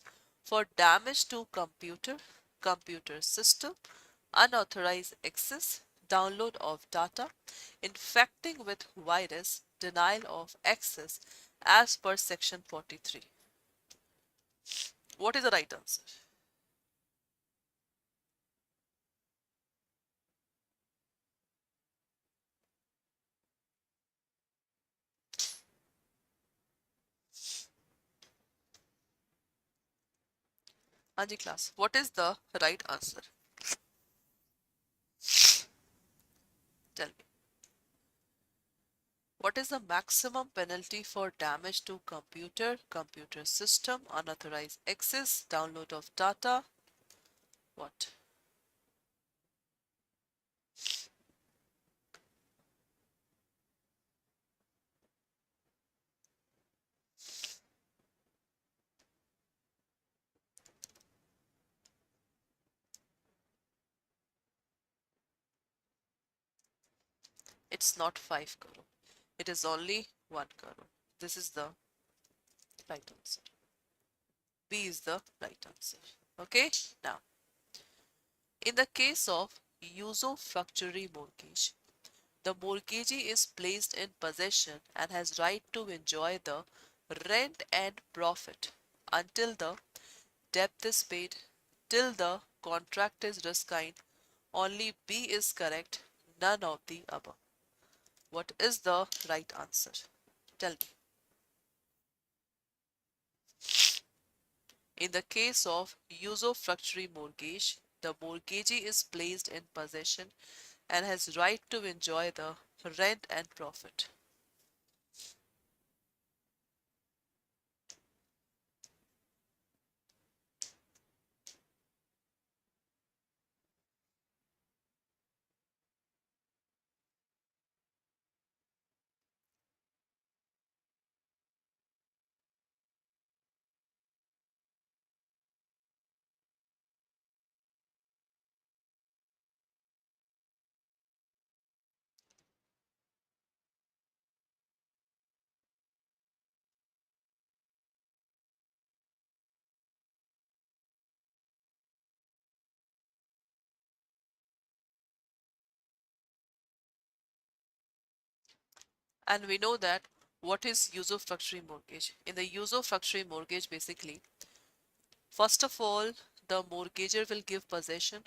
for damage to computer system, unauthorized access, download of data, infecting with virus, denial of access as per section 43? What is the right answer? Anji class, what is the right answer? Tell me. What is the maximum penalty for damage to computer system, unauthorized access, download of data? What? It's not 5 crore. It is only 1 crore. This is the right answer. B is the right answer. Okay? Now, in the case of usufructuary mortgage, the mortgagee is placed in possession and has right to enjoy the rent and profit until the debt is paid, till the contract is resigned. Only B is correct, none of the above. What is the right answer? Tell me. In the case of usufructuary mortgage, the mortgagee is placed in possession and has right to enjoy the rent and profit. And we know that what is usufructuary mortgage? In the usufructuary mortgage, basically, first of all, the mortgager will give possession.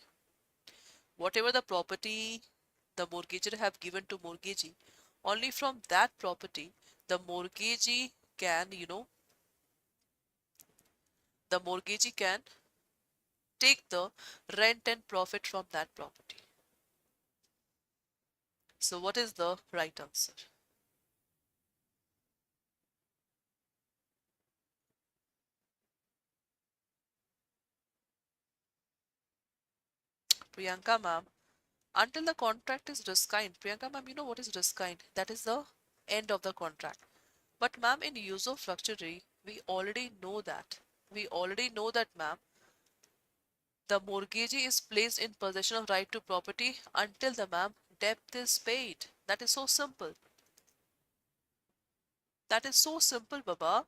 Whatever the property the mortgager have given to mortgagee, only from that property, the mortgagee can, the mortgagee can take the rent and profit from that property. So what is the right answer? Priyanka ma'am, until the contract is resigned. Priyanka ma'am, you know what is resigned? That is the end of the contract. But ma'am, in usufructuary, we already know that. We already know that, ma'am, the mortgagee is placed in possession of right to property until the ma'am debt is paid. That is so simple. That is so simple, Baba.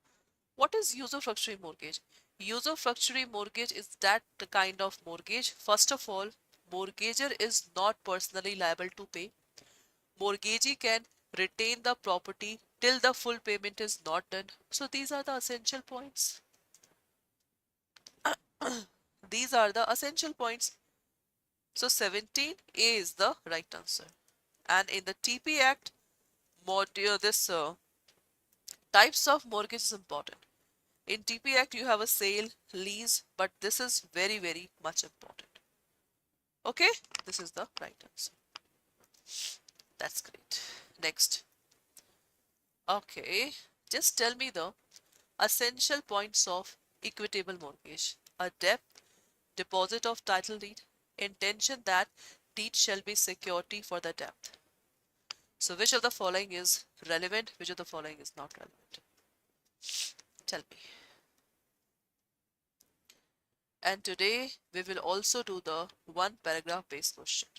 What is usufructuary mortgage? Usufructuary mortgage is that the kind of mortgage. First of all, mortgager is not personally liable to pay. Mortgagee can retain the property till the full payment is not done. So these are the essential points. These are the essential points. So 17A is the right answer. And in the TP Act, this types of mortgage is important. In TP Act, you have a sale, lease, but this is very, very much important. Okay, this is the right answer. That's great. Next. Okay, just tell me the essential points of equitable mortgage. A debt, deposit of title deed, intention that deed shall be security for the debt. So which of the following is relevant? Which of the following is not relevant? Tell me. And today we will also do the one paragraph based question.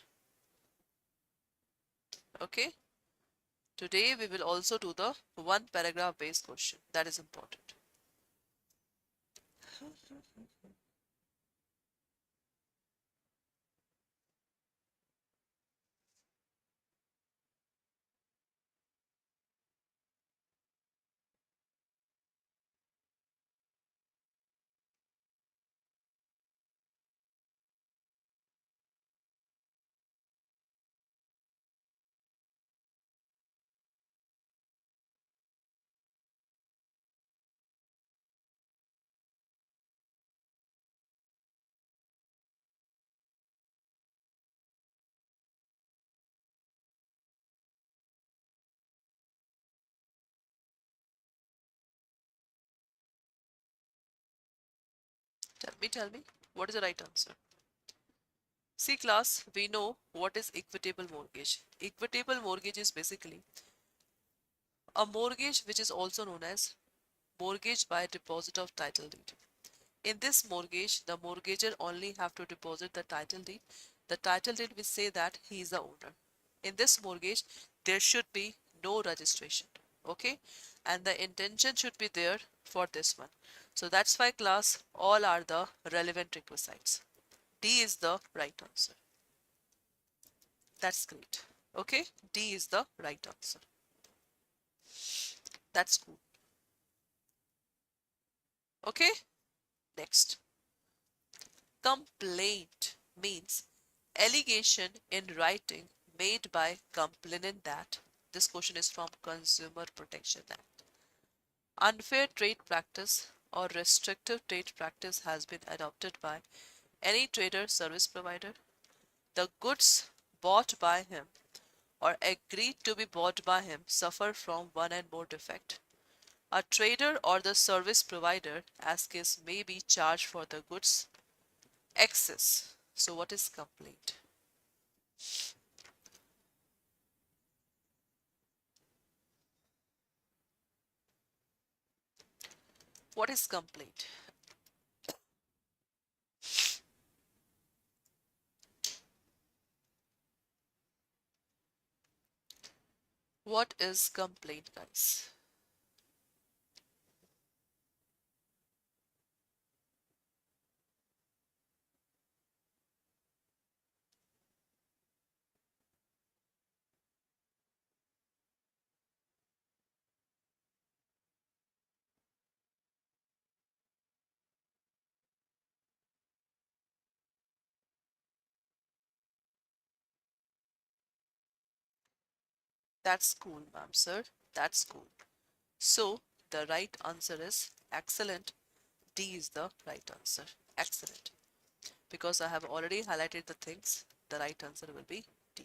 Okay. Today we will also do the one paragraph based question. That is important. Tell me, what is the right answer? See class, we know what is equitable mortgage. Equitable mortgage is basically a mortgage which is also known as mortgage by deposit of title deed. In this mortgage, the mortgager only have to deposit the title deed. The title deed will say that he is the owner. In this mortgage, there should be no registration. Okay? And the intention should be there for this one. So that's why class, all are the relevant requisites. D is the right answer. That's great. Okay? D is the right answer. That's cool. Okay? Next. Complaint means allegation in writing made by complainant that this question is from Consumer Protection Act. Unfair trade practice or restrictive trade practice has been adopted by any trader service provider. The goods bought by him or agreed to be bought by him suffer from one and more defect. A trader or the service provider, as case may be, charged for the goods excess. So what is complaint? What is complaint? What is complaint, guys? That's cool, ma'am, sir. That's cool. So the right answer is excellent. D is the right answer. Excellent. Because I have already highlighted the things, the right answer will be D.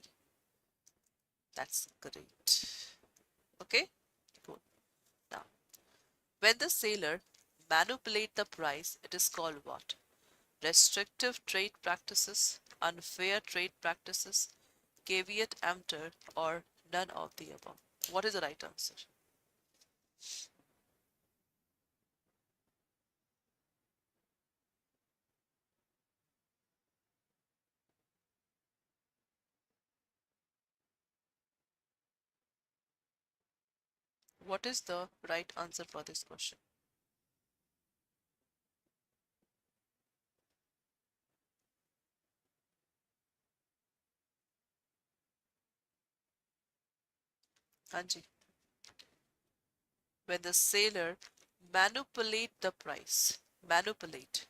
That's great. Okay, cool. Now, when the sailor manipulate the price, it is called what? Restrictive trade practices, unfair trade practices, caveat emptor, or none of the above. What is the right answer? What is the right answer for this question? Anji, when the sailor manipulate the price, manipulate,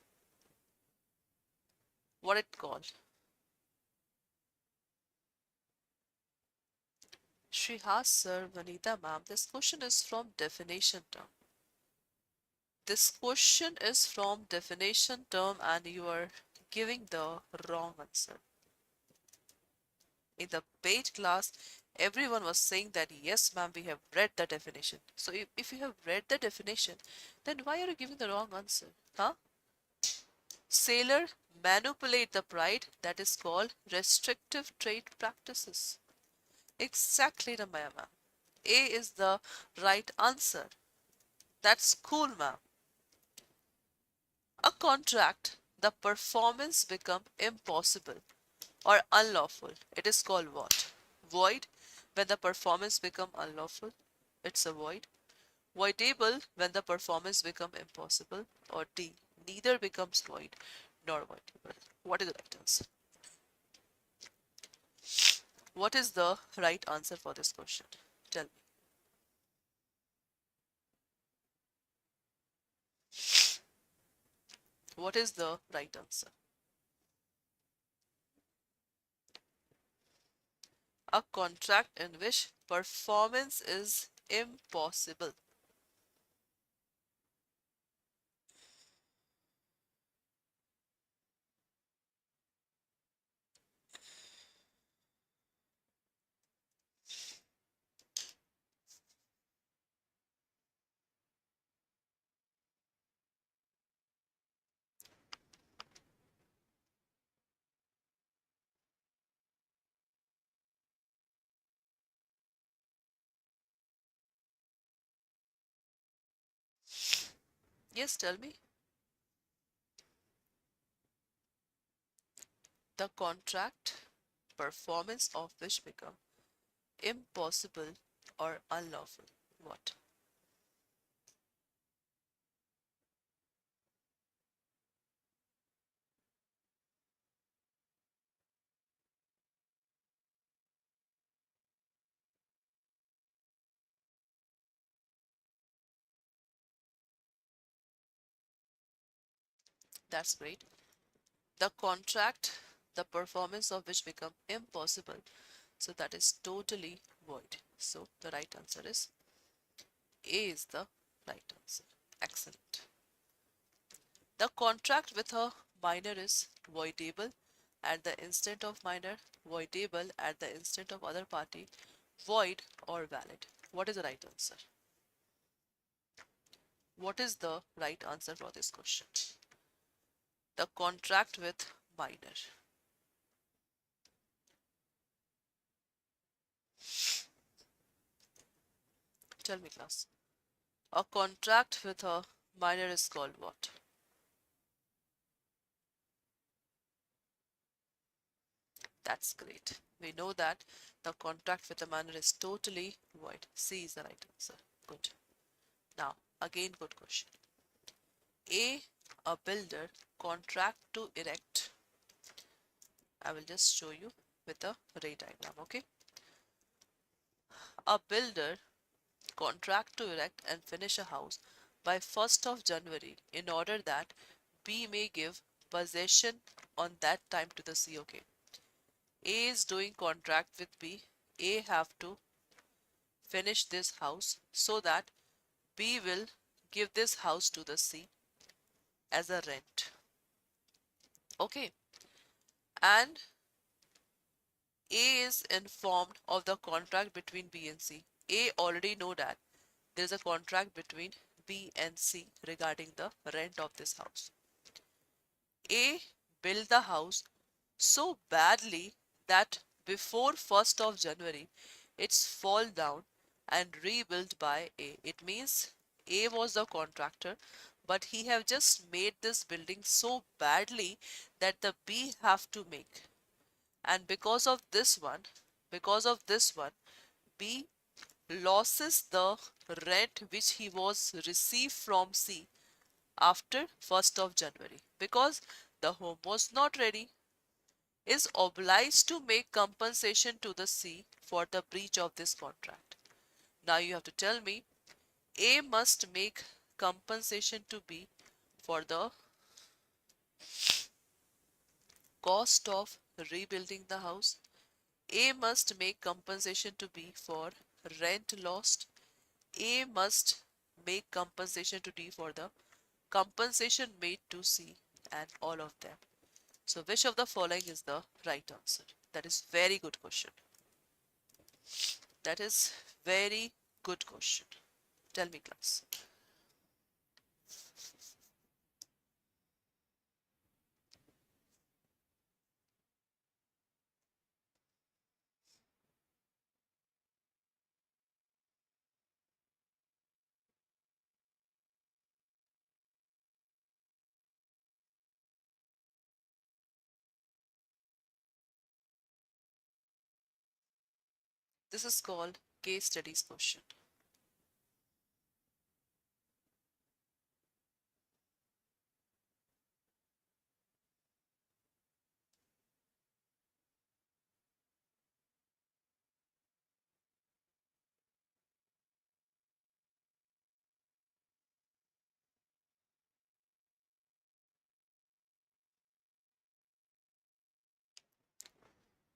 what it called? Shrihas sir, Vanita ma'am, this question is from definition term. This question is from definition term and you are giving the wrong answer. In the paid class, everyone was saying that yes, ma'am, we have read the definition. So if you have read the definition, then why are you giving the wrong answer? Huh? Sailor manipulate the pride, that is called restrictive trade practices. Exactly, Ramaya ma'am. A is the right answer. That's cool, ma'am. A contract, the performance become impossible or unlawful. It is called what? Void, when the performance become unlawful. It's a void. Voidable, when the performance become impossible. Or D, neither becomes void nor voidable. What is the right answer? What is the right answer for this question? Tell me. What is the right answer? A contract in which performance is impossible. Yes, tell me. The contract performance of which become impossible or unlawful. What? That's great. The contract, the performance of which become impossible. So that is totally void. So the right answer is A is the right answer. Excellent. The contract with a minor is voidable at the instant of minor, voidable at the instant of other party, void or valid. What is the right answer? What is the right answer for this question? The contract with minor. Tell me, class. A contract with a minor is called what? That's great. We know that the contract with a minor is totally void. C is the right answer. Good. Now, again, good question. A builder contract to erect. I will just show you with a ray diagram, okay? A builder contract to erect and finish a house by 1st of January in order that B may give possession on that time to the C. Okay. A is doing contract with B. A have to finish this house so that B will give this house to the C as a rent. Okay. And A is informed of the contract between B and C. A already know that there is a contract between B and C regarding the rent of this house. A built the house so badly that before 1st of January, it's fall down and rebuilt by A. It means A was the contractor, but he have just made this building so badly that the B have to make. And because of this one, B loses the rent which he was received from C after 1st of January because the home was not ready, is obliged to make compensation to the C for the breach of this contract. Now you have to tell me A must make compensation to B for the cost of rebuilding the house. A must make compensation to B for rent lost. A must make compensation to D for the compensation made to C and all of them. So which of the following is the right answer? That is very good question. That is very good question. Tell me, class. This is called case studies question.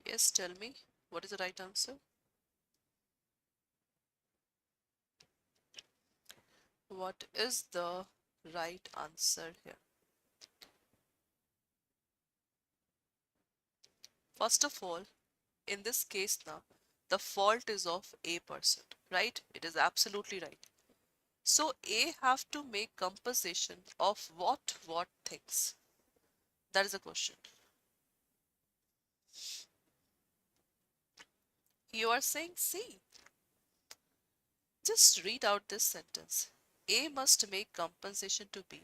Yes, tell me, what is the right answer? What is the right answer here? First of all, in this case now, the fault is of A person, right? It is absolutely right. So A have to make compensation of what things? That is the question. You are saying C. Just read out this sentence. A must make compensation to B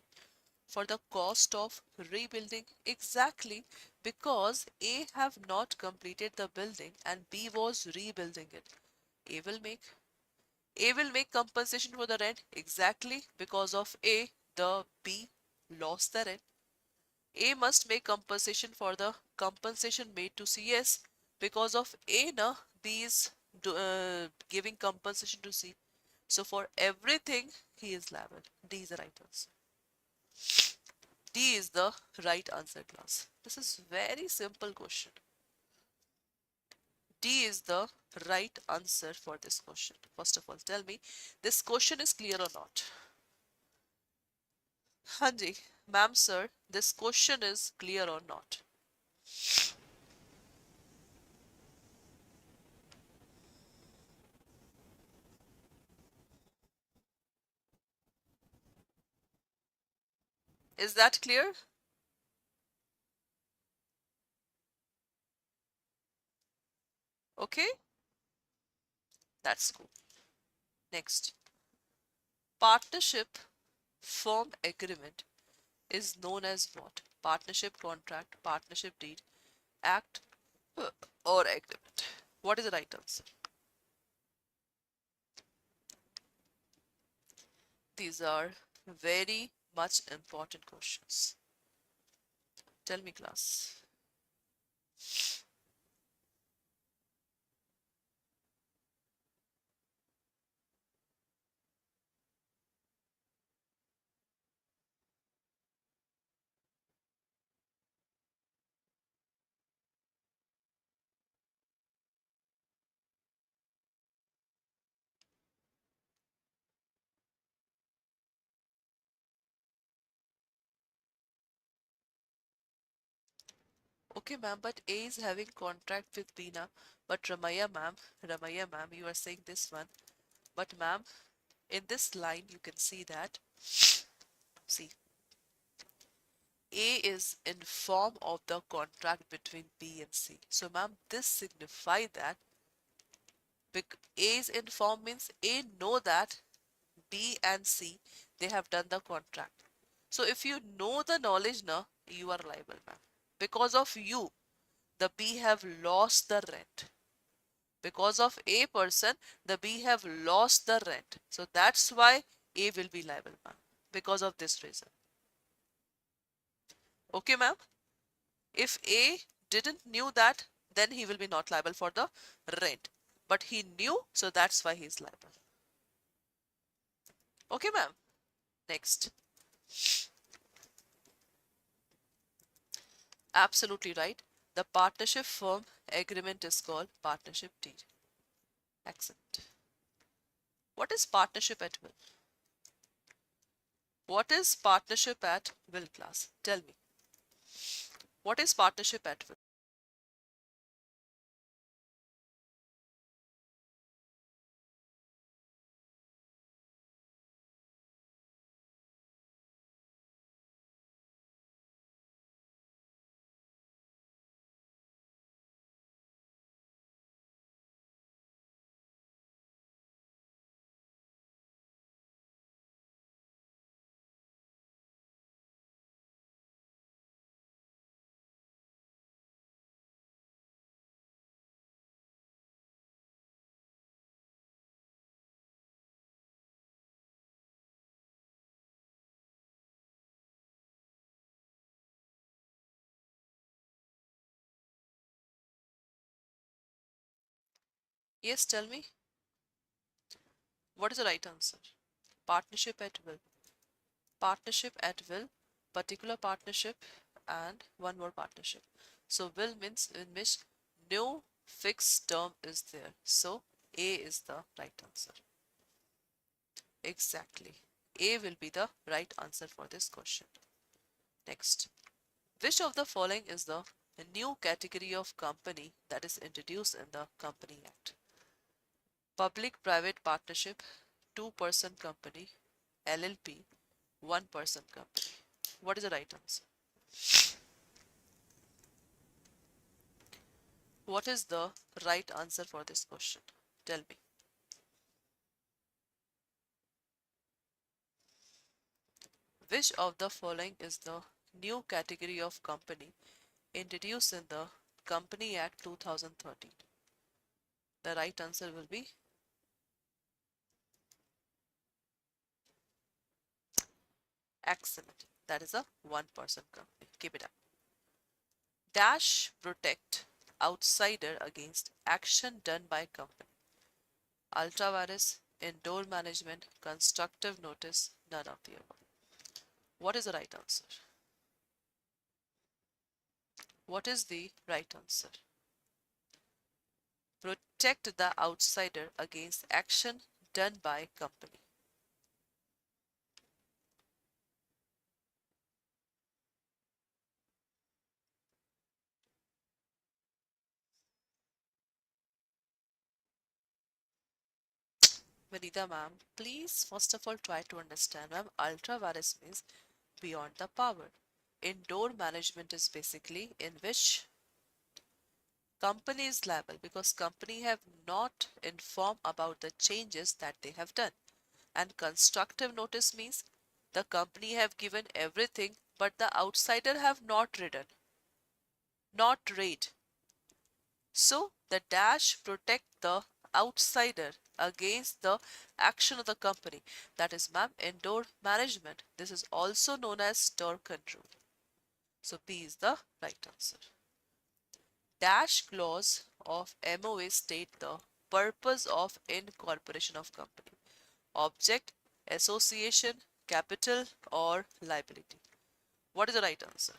for the cost of rebuilding. Exactly, because A have not completed the building and B was rebuilding it. A will make A will make compensation for the rent. Exactly, because of A, the B lost the rent. A must make compensation for the compensation made to C. Yes, because of A, na, B is giving compensation to C. So for everything, he is liable. D is the right answer. D is the right answer, class. This is very simple question. D is the right answer for this question. First of all, tell me, this question is clear or not? Hanji, ma'am, sir, this question is clear or not? Is that clear? Okay, that's cool. Next, partnership firm agreement is known as what? Partnership contract, partnership deed, act, or agreement. What is the right answer? These are very much important questions. Tell me, class. Okay, ma'am, but A is having contract with Beena, but Ramaya ma'am, you are saying this one. But ma'am, in this line, you can see that, see, A is in form of the contract between B and C. So ma'am, this signify that A is in form means A know that B and C, they have done the contract. So if you know the knowledge now, you are liable, ma'am. Because of you, the B have lost the rent. Because of A person, the B have lost the rent. So that's why A will be liable, ma'am. Because of this reason. Okay, ma'am? If A didn't knew that, then he will be not liable for the rent. But he knew, so that's why he is liable. Okay, ma'am? Next. Absolutely right. The partnership firm agreement is called partnership deed. Excellent. What is partnership at will? What is partnership at will, class? Tell me. What is partnership at will? Yes, tell me. What is the right answer? Partnership at will. Partnership at will, particular partnership, and one more partnership. So will means in which no fixed term is there. So A is the right answer. Exactly. A will be the right answer for this question. Next. Which of the following is the new category of company that is introduced in the Company Act? Public-private partnership, two-person company, LLP, one-person company. What is the right answer? What is the right answer for this question? Tell me. Which of the following is the new category of company introduced in the Company Act 2013? The right answer will be excellent. That is a one-person company. Keep it up. Dash protect outsider against action done by company. Ultravirus, indoor management, constructive notice, none of the above. What is the right answer? What is the right answer? Protect the outsider against action done by company. Vanita ma'am, please first of all try to understand, ma'am, ultravirus means beyond the power. Indoor management is basically in which company is liable because company have not informed about the changes that they have done. And constructive notice means the company have given everything but the outsider have not read. So the dash protect the outsider against the action of the company. That is, ma'am, indoor management. This is also known as store control. So B is the right answer. Dash clause of MOA state the purpose of incorporation of company. Object, association, capital, or liability. What is the right answer?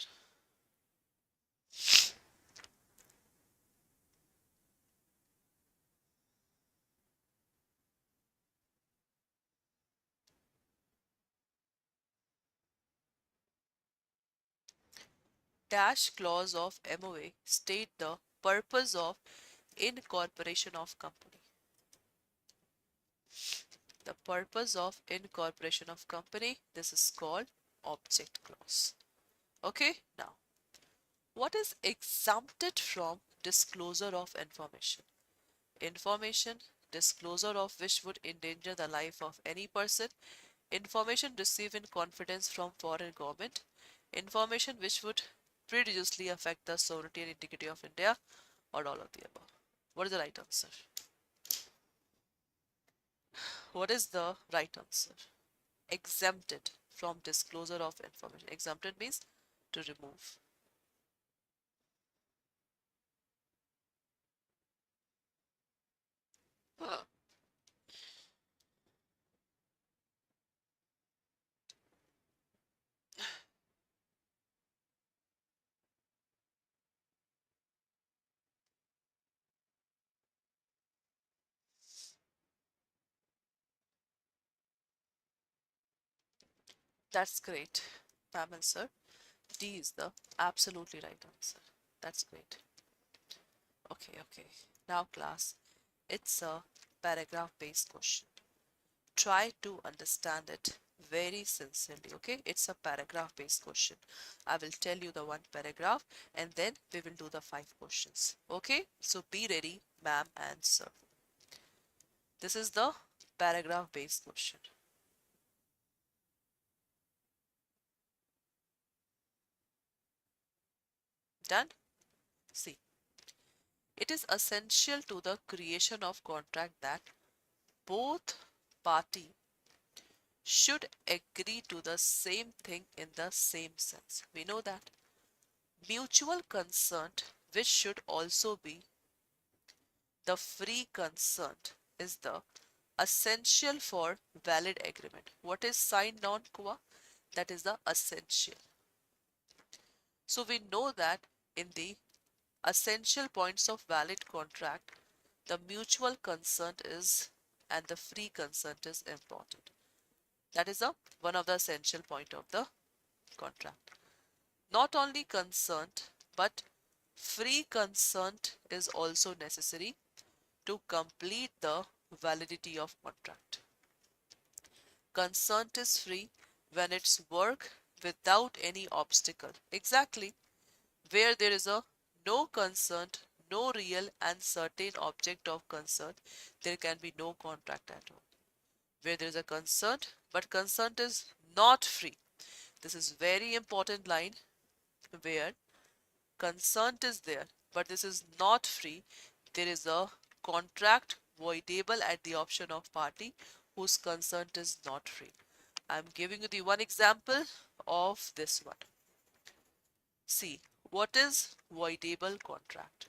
dash clause of MOA state the purpose of incorporation of company. The purpose of incorporation of company, this is called object clause. Okay, now what is exempted from disclosure of information? Information, disclosure of which would endanger the life of any person, information received in confidence from foreign government, information which would prejudicially affect the sovereignty and integrity of India, or all of the above. What is the right answer? What is the right answer? Exempted from disclosure of information. Exempted means to remove. Huh. That's great, ma'am and sir. D is the absolutely right answer. That's great. Okay, okay. Now class, it's a paragraph based question. Try to understand it very sincerely, okay? It's a paragraph based question. I will tell you the one paragraph and then we will do the 5 questions, okay? So be ready, ma'am and sir. This is the paragraph based question. Done? See, it is essential to the creation of contract that both party should agree to the same thing in the same sense. We know that mutual consent, which should also be the free consent, is the essential for valid agreement. What is signed on, Kuwa? That is the essential. So we know that in the essential points of valid contract, the mutual consent is and the free consent is important. That is one of the essential point of the contract. Not only consent, but free consent is also necessary to complete the validity of contract. Consent is free when it's work without any obstacle. Exactly. Where there is a no consent, no real and certain object of consent, there can be no contract at all. Where there is a consent, but consent is not free. This is very important line where consent is there, but this is not free. There is a contract voidable at the option of party whose consent is not free. I'm giving you the one example of this one. See, what is voidable contract?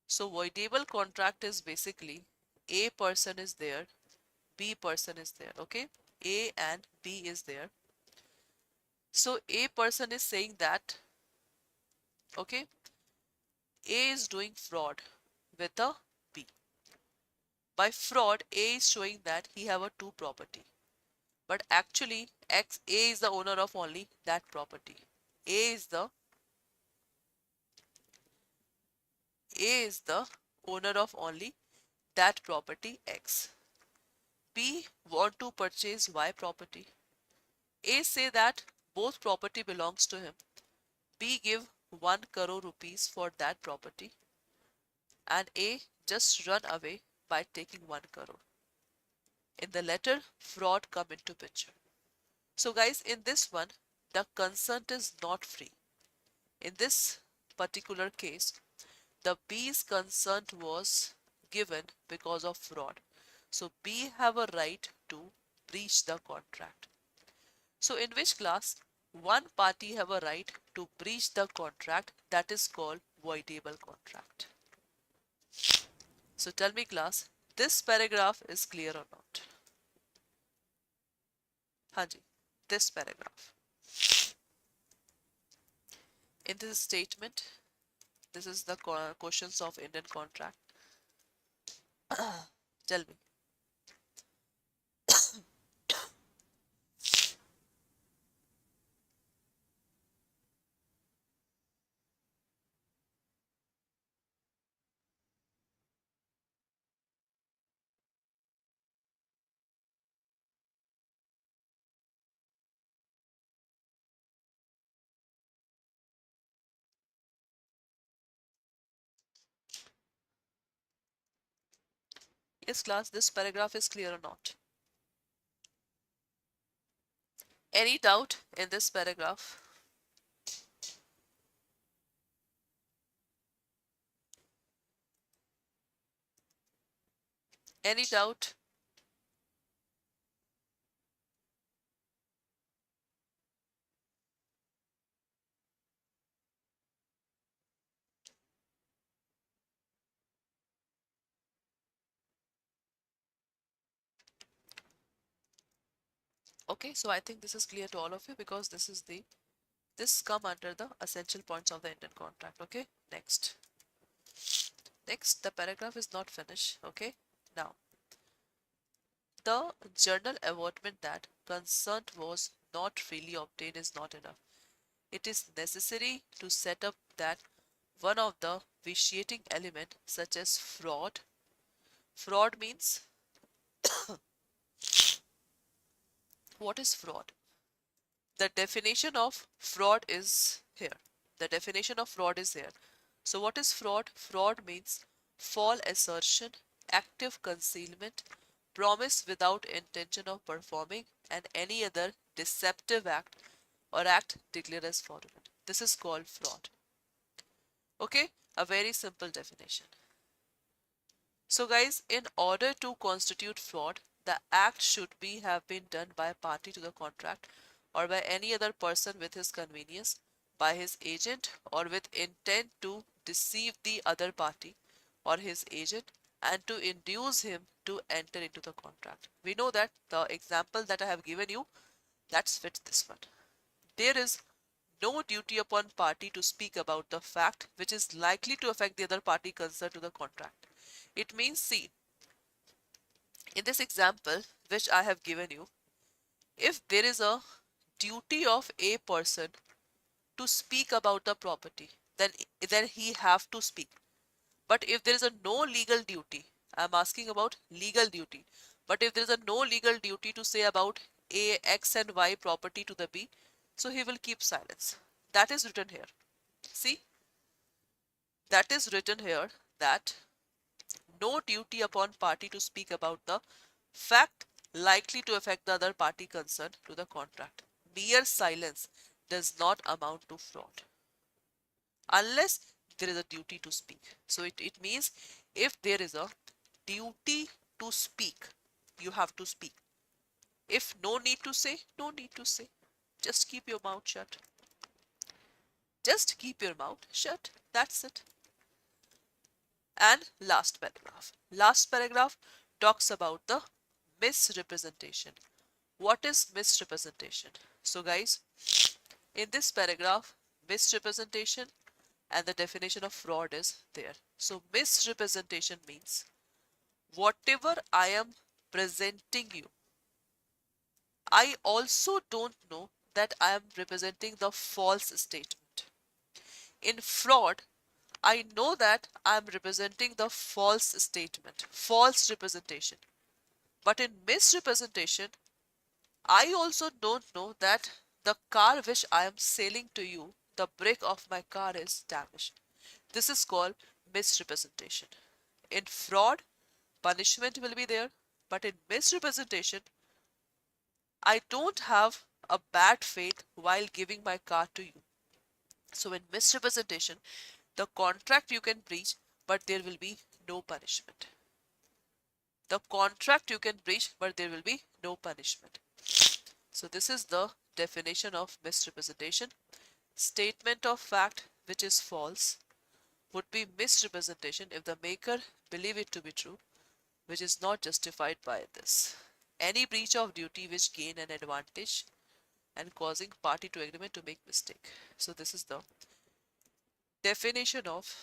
So voidable contract is basically A person is there, B person is there, okay? A and B is there. So A person is saying that, okay, A is doing fraud with a B. By fraud, A is showing that he have a two property. But actually, X A is the owner of only that property. A is the A is the owner of only that property X. B want to purchase Y property. A say that both property belongs to him. B give 1 crore rupees for that property and A just run away by taking 1 crore. In the letter, fraud come into picture. So guys, in this one, the consent is not free. In this particular case, the B's consent was given because of fraud. So B have a right to breach the contract. So in which class, one party have a right to breach the contract, that is called voidable contract. So tell me class, this paragraph is clear or not? Hanji, this paragraph. In this statement, this is the questions of Indian contract. Tell me. Yes, class, this paragraph is clear or not? Any doubt in this paragraph? Any doubt? Okay, so I think this is clear to all of you because this come under the essential points of the Indian contract. Okay, next, the paragraph is not finished. Okay, now the journal avertment that consent was not freely obtained is not enough. It is necessary to set up that one of the vitiating element such as fraud means, what is fraud? The definition of fraud is here. The definition of fraud is here. So what is fraud? Fraud means false assertion, active concealment, promise without intention of performing, and any other deceptive act or act declared as fraudulent. This is called fraud. Okay, a very simple definition. So guys, in order to constitute fraud, the act should be have been done by a party to the contract or by any other person with his convenience, by his agent or with intent to deceive the other party or his agent and to induce him to enter into the contract. We know that the example that I have given you, that fits this one. There is no duty upon party to speak about the fact which is likely to affect the other party concerned to the contract. It means, see, in this example which I have given you, if there is a duty of a person to speak about the property, then he have to speak. But if there is a no legal duty, I'm asking about legal duty. But if there is a no legal duty to say about A, X and Y property to the B, so he will keep silence. That is written here. See, that is written here that no duty upon party to speak about the fact likely to affect the other party concerned to the contract. Mere silence does not amount to fraud unless there is a duty to speak. So it means if there is a duty to speak, you have to speak. If no need to say, no need to say. Just keep your mouth shut. Just keep your mouth shut. That's it. And last paragraph. Last paragraph talks about the misrepresentation. What is misrepresentation? So guys, in this paragraph, misrepresentation and the definition of fraud is there. So misrepresentation means whatever I am presenting you, I also don't know that I am representing the false statement. In fraud, I know that I am representing the false statement, false representation. But in misrepresentation, I also don't know that the car which I am selling to you, the brake of my car is damaged. This is called misrepresentation. In fraud, punishment will be there, but in misrepresentation, I don't have a bad faith while giving my car to you. So in misrepresentation, the contract you can breach, but there will be no punishment. The contract you can breach, but there will be no punishment. So this is the definition of misrepresentation. Statement of fact which is false would be misrepresentation if the maker believe it to be true, which is not justified by this. Any breach of duty which gain an advantage and causing party to agreement to make mistake. So this is the definition of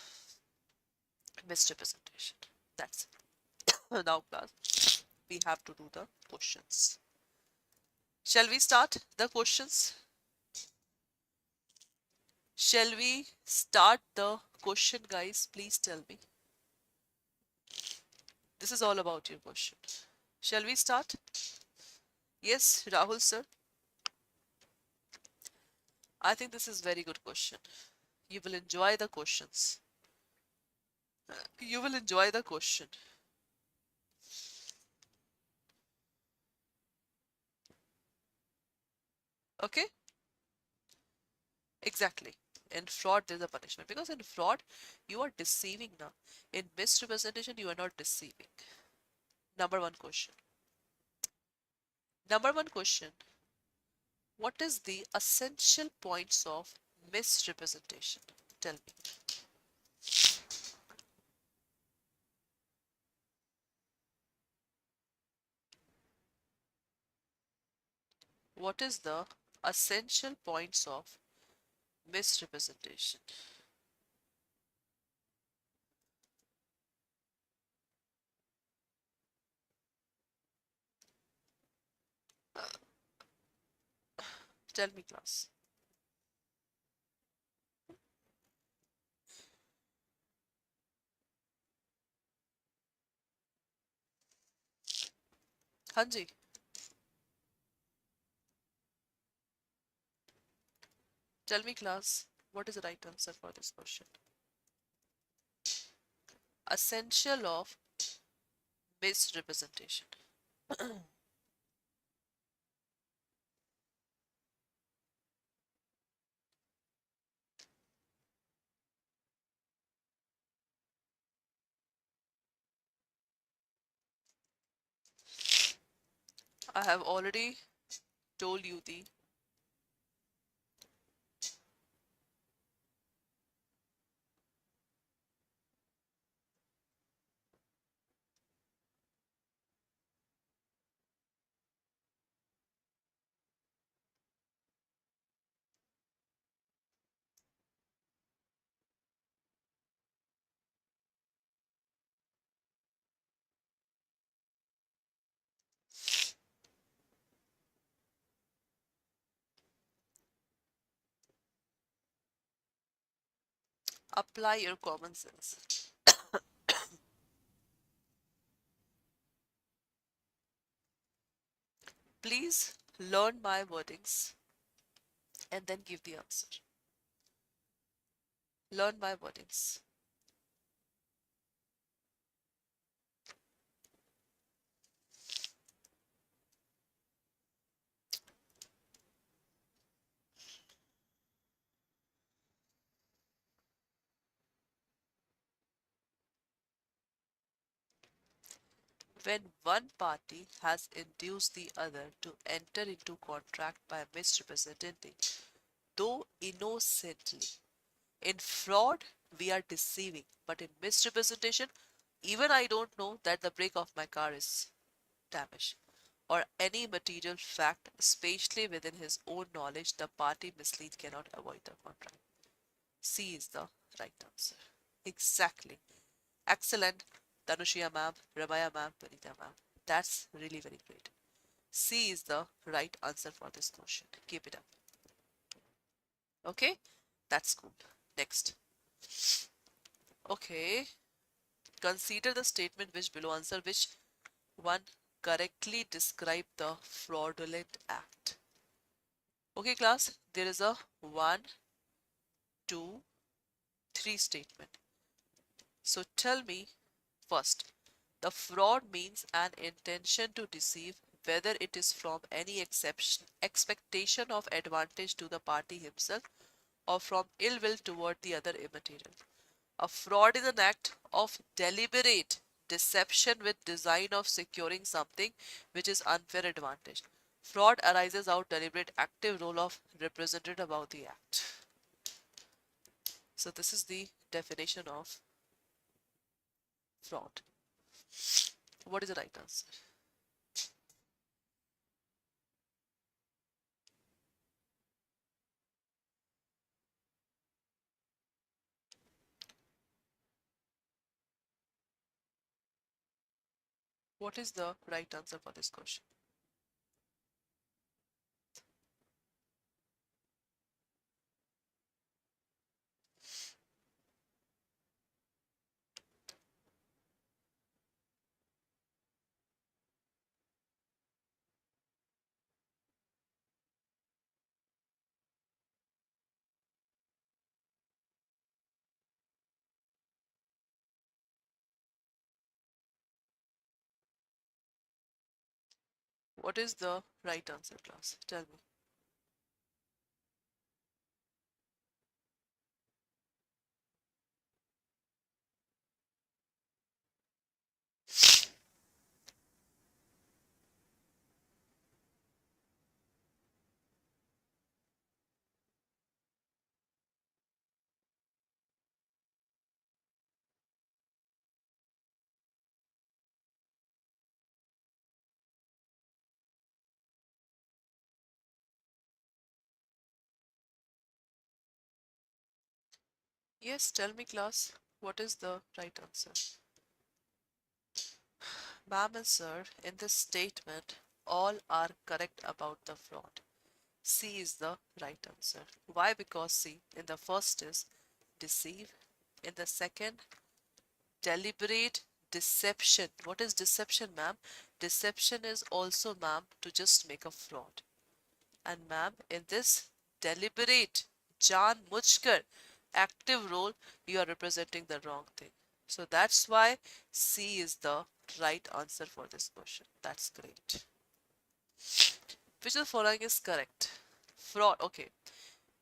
misrepresentation. That's it. Now class, we have to do the questions. Shall we start the questions? Shall we start the question, guys? Please tell me. This is all about your question. Shall we start? Yes, Rahul sir. I think this is very good question. You will enjoy the questions. You will enjoy the question. Okay, exactly. In fraud, there's a punishment because in fraud, you are deceiving now. In misrepresentation, you are not deceiving. Number one question. Number one question. What is the essential points of misrepresentation? Tell me. What is the essential points of misrepresentation? Tell me, class. Hanji, tell me, class, what is the right answer for this question? Essential of misrepresentation. I have already told you the apply your common sense. Please learn my wordings and then give the answer. Learn my wordings. When one party has induced the other to enter into contract by misrepresenting, though innocently. In fraud, we are deceiving, but in misrepresentation, even I don't know that the brake of my car is damaged or any material fact, especially within his own knowledge, the party mislead cannot avoid the contract. C is the right answer. Exactly. Excellent, Tanushia ma'am, Ramaya ma'am, Vanita ma'am. That's really very great. C is the right answer for this question. Keep it up. Okay, that's good. Next. Okay, consider the statement which below answer which one correctly describe the fraudulent act. Okay, class, there is a one, two, three statement. So tell me first, the fraud means an intention to deceive, whether it is from any exception, expectation of advantage to the party himself or from ill will toward the other immaterial. A fraud is an act of deliberate deception with design of securing something which is unfair advantage. Fraud arises out deliberate active role of represented about the act. So this is the definition of fraud. What is the right answer? What is the right answer for this question? What is the right answer, class? Tell me. Yes, tell me, class, what is the right answer? Ma'am and sir, in this statement, all are correct about the fraud. C is the right answer. Why? Because C in the first is deceive, in the second, deliberate deception. What is deception, ma'am? Deception is also, ma'am, to just make a fraud. And ma'am, in this deliberate, Jan Mujkar, active role, you are representing the wrong thing. So that's why C is the right answer for this question. That's great. Which of the following is correct? Fraud. Okay.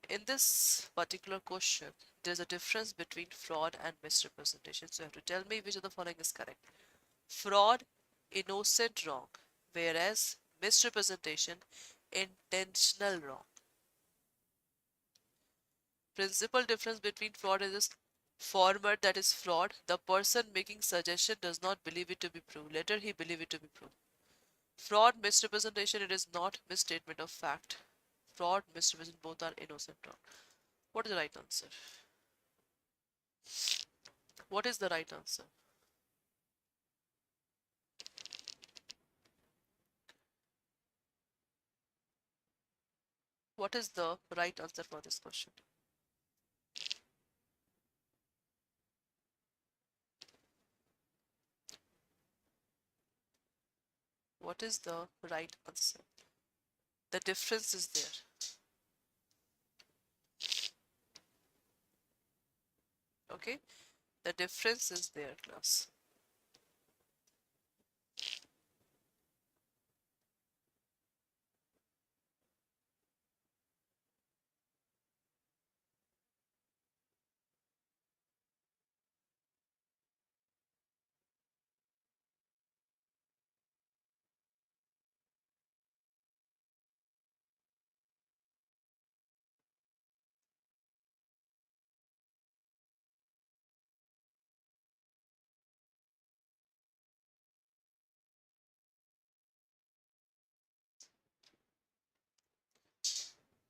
In this particular question, there's a difference between fraud and misrepresentation. So you have to tell me which of the following is correct. Fraud, innocent wrong, whereas misrepresentation, intentional wrong. Principal difference between fraud is this: former, that is fraud, the person making suggestion does not believe it to be true. Later he believe it to be true. Fraud, misrepresentation, it is not misstatement of fact. Fraud, misrepresentation, both are innocent wrong. What is the right answer? What is the right answer? What is the right answer for this question? What is the right answer? The difference is there. Okay? The difference is there, class.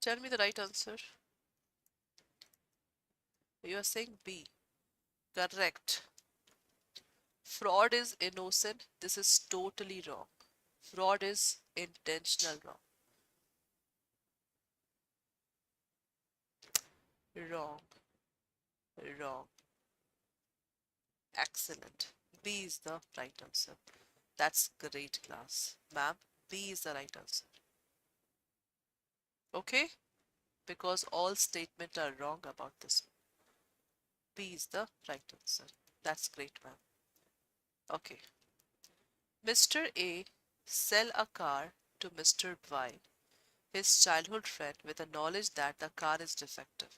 Tell me the right answer. You are saying B. Correct. Fraud is innocent. This is totally wrong. Fraud is intentional wrong. Wrong. Wrong. Excellent. B is the right answer. That's great, class. Ma'am, B is the right answer. Okay? Because all statements are wrong about this. B is the right answer. That's great, ma'am. Okay. Mr. A sell a car to Mr. Y, his childhood friend, with the knowledge that the car is defective.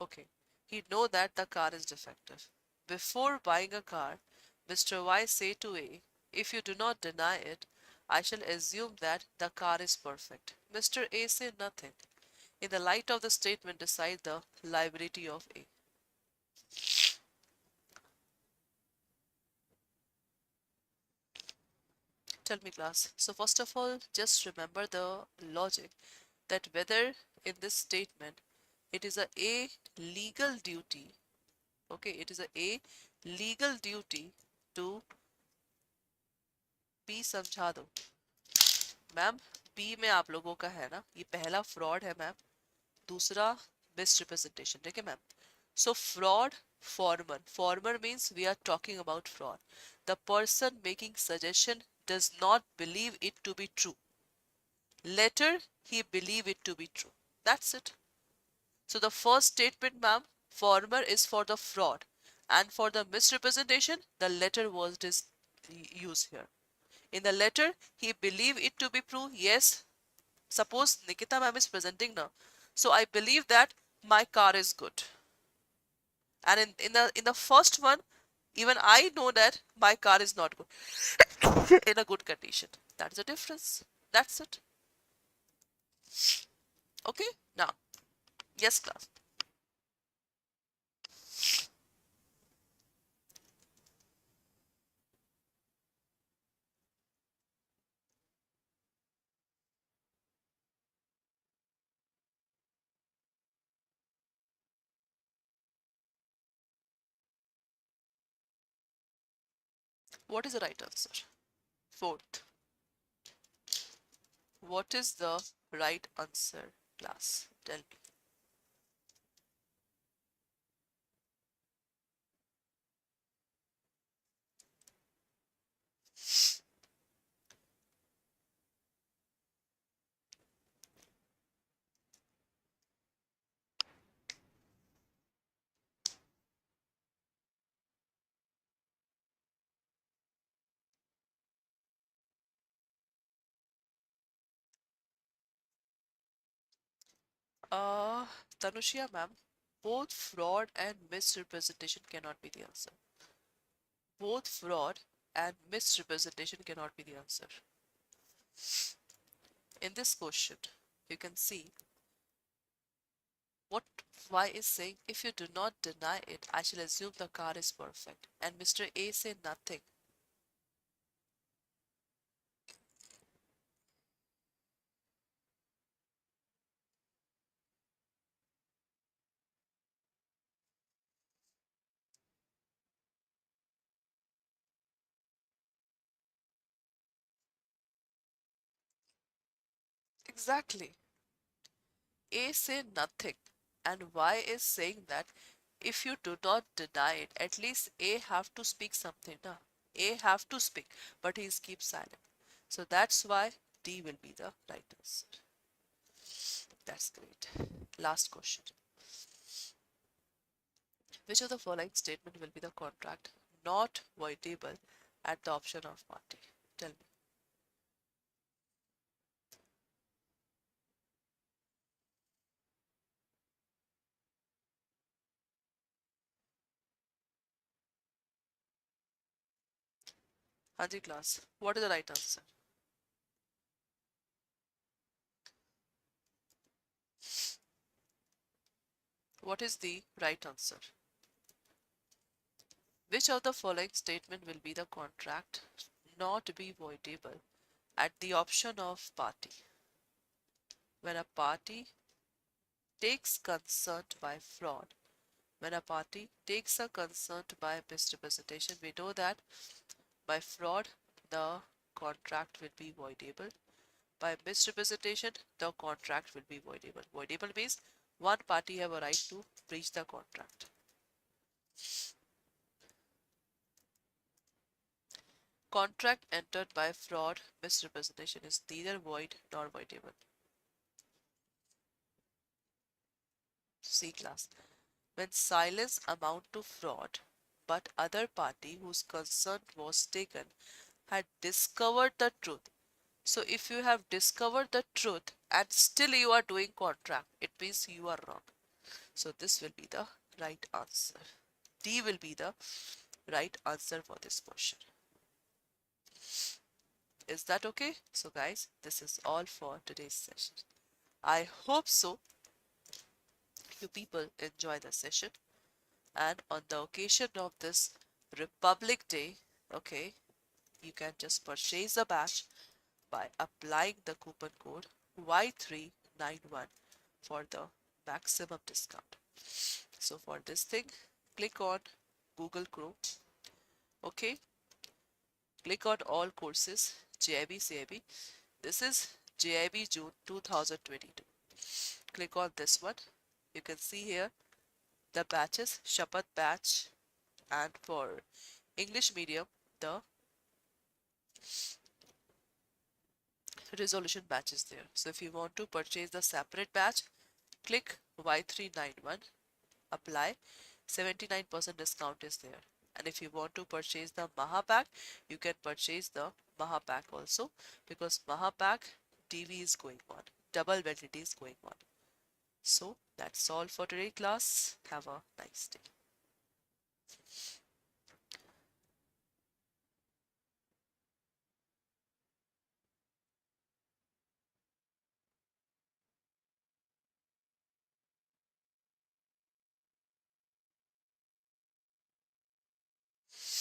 Okay. He know that the car is defective. Before buying a car, Mr. Y say to A, if you do not deny it, I shall assume that the car is perfect. Mr. A say nothing. In the light of the statement, decide the liability of A. Tell me, class. So first of all, just remember the logic that whether in this statement it is a legal duty, okay, it is a legal duty to be समझा दो ma'am. B में आप लोगों का है ना, ये पहला फ्रॉड है मैम, दूसरा मिसरिप्रेजेंटेशन. ठीक है ma'am. So fraud, former means we are talking about fraud. The person making suggestion does not believe it to be true. Later, he believe it to be true. That's it. So the first statement, ma'am, former is for the fraud, and for the misrepresentation, the letter word is used here. In the letter, he believe it to be true. Yes. Suppose Nikita ma'am is presenting now. So I believe that my car is good. And in the first one, even I know that my car is not good in a good condition. That's the difference. That's it. Okay? Now, yes, class. What is the right answer? Fourth. What is the right answer, class? Tell me. Uh, Tanushya ma'am, both fraud and misrepresentation cannot be the answer. Both fraud and misrepresentation cannot be the answer. In this question, you can see what Y is saying. If you do not deny it, I shall assume the car is perfect. And Mr. A say nothing. Exactly. A say nothing. And Y is saying that if you do not deny it, at least A have to speak something. Na? A have to speak, but he keeps silent. So that's why D will be the right answer. That's great. Last question. Which of the following statement will be the contract not voidable at the option of party? Tell me. Hanji class, what is the right answer? What is the right answer? Which of the following statement will be the contract not be voidable at the option of party? When a party takes consent by fraud, when a party takes a consent by misrepresentation, we know that by fraud the contract will be voidable. By misrepresentation, the contract will be voidable. Voidable means one party have a right to breach the contract. Contract entered by fraud, misrepresentation is neither void nor voidable. C class. When silence amount to fraud, but other party whose consent was taken had discovered the truth. So if you have discovered the truth and still you are doing contract, it means you are wrong. So this will be the right answer. D will be the right answer for this question. Is that okay? So guys, this is all for today's session. I hope so you people enjoy the session, and on the occasion of this Republic Day, okay, you can just purchase a batch by applying the coupon code Y391 for the maximum discount. So for this thing, click on Google Chrome, okay, click on all courses, JIB, CIB. This is JIB June 2022. Click on this one. You can see here the batches, Shapat batch, and for English medium, the resolution batch is there. So if you want to purchase the separate batch, click Y391, apply, 79% discount is there. And if you want to purchase the Mahapack, you can purchase the Mahapack also, because Mahapack DV is going on, double validity is going on. So that's all for today class. Have a nice day.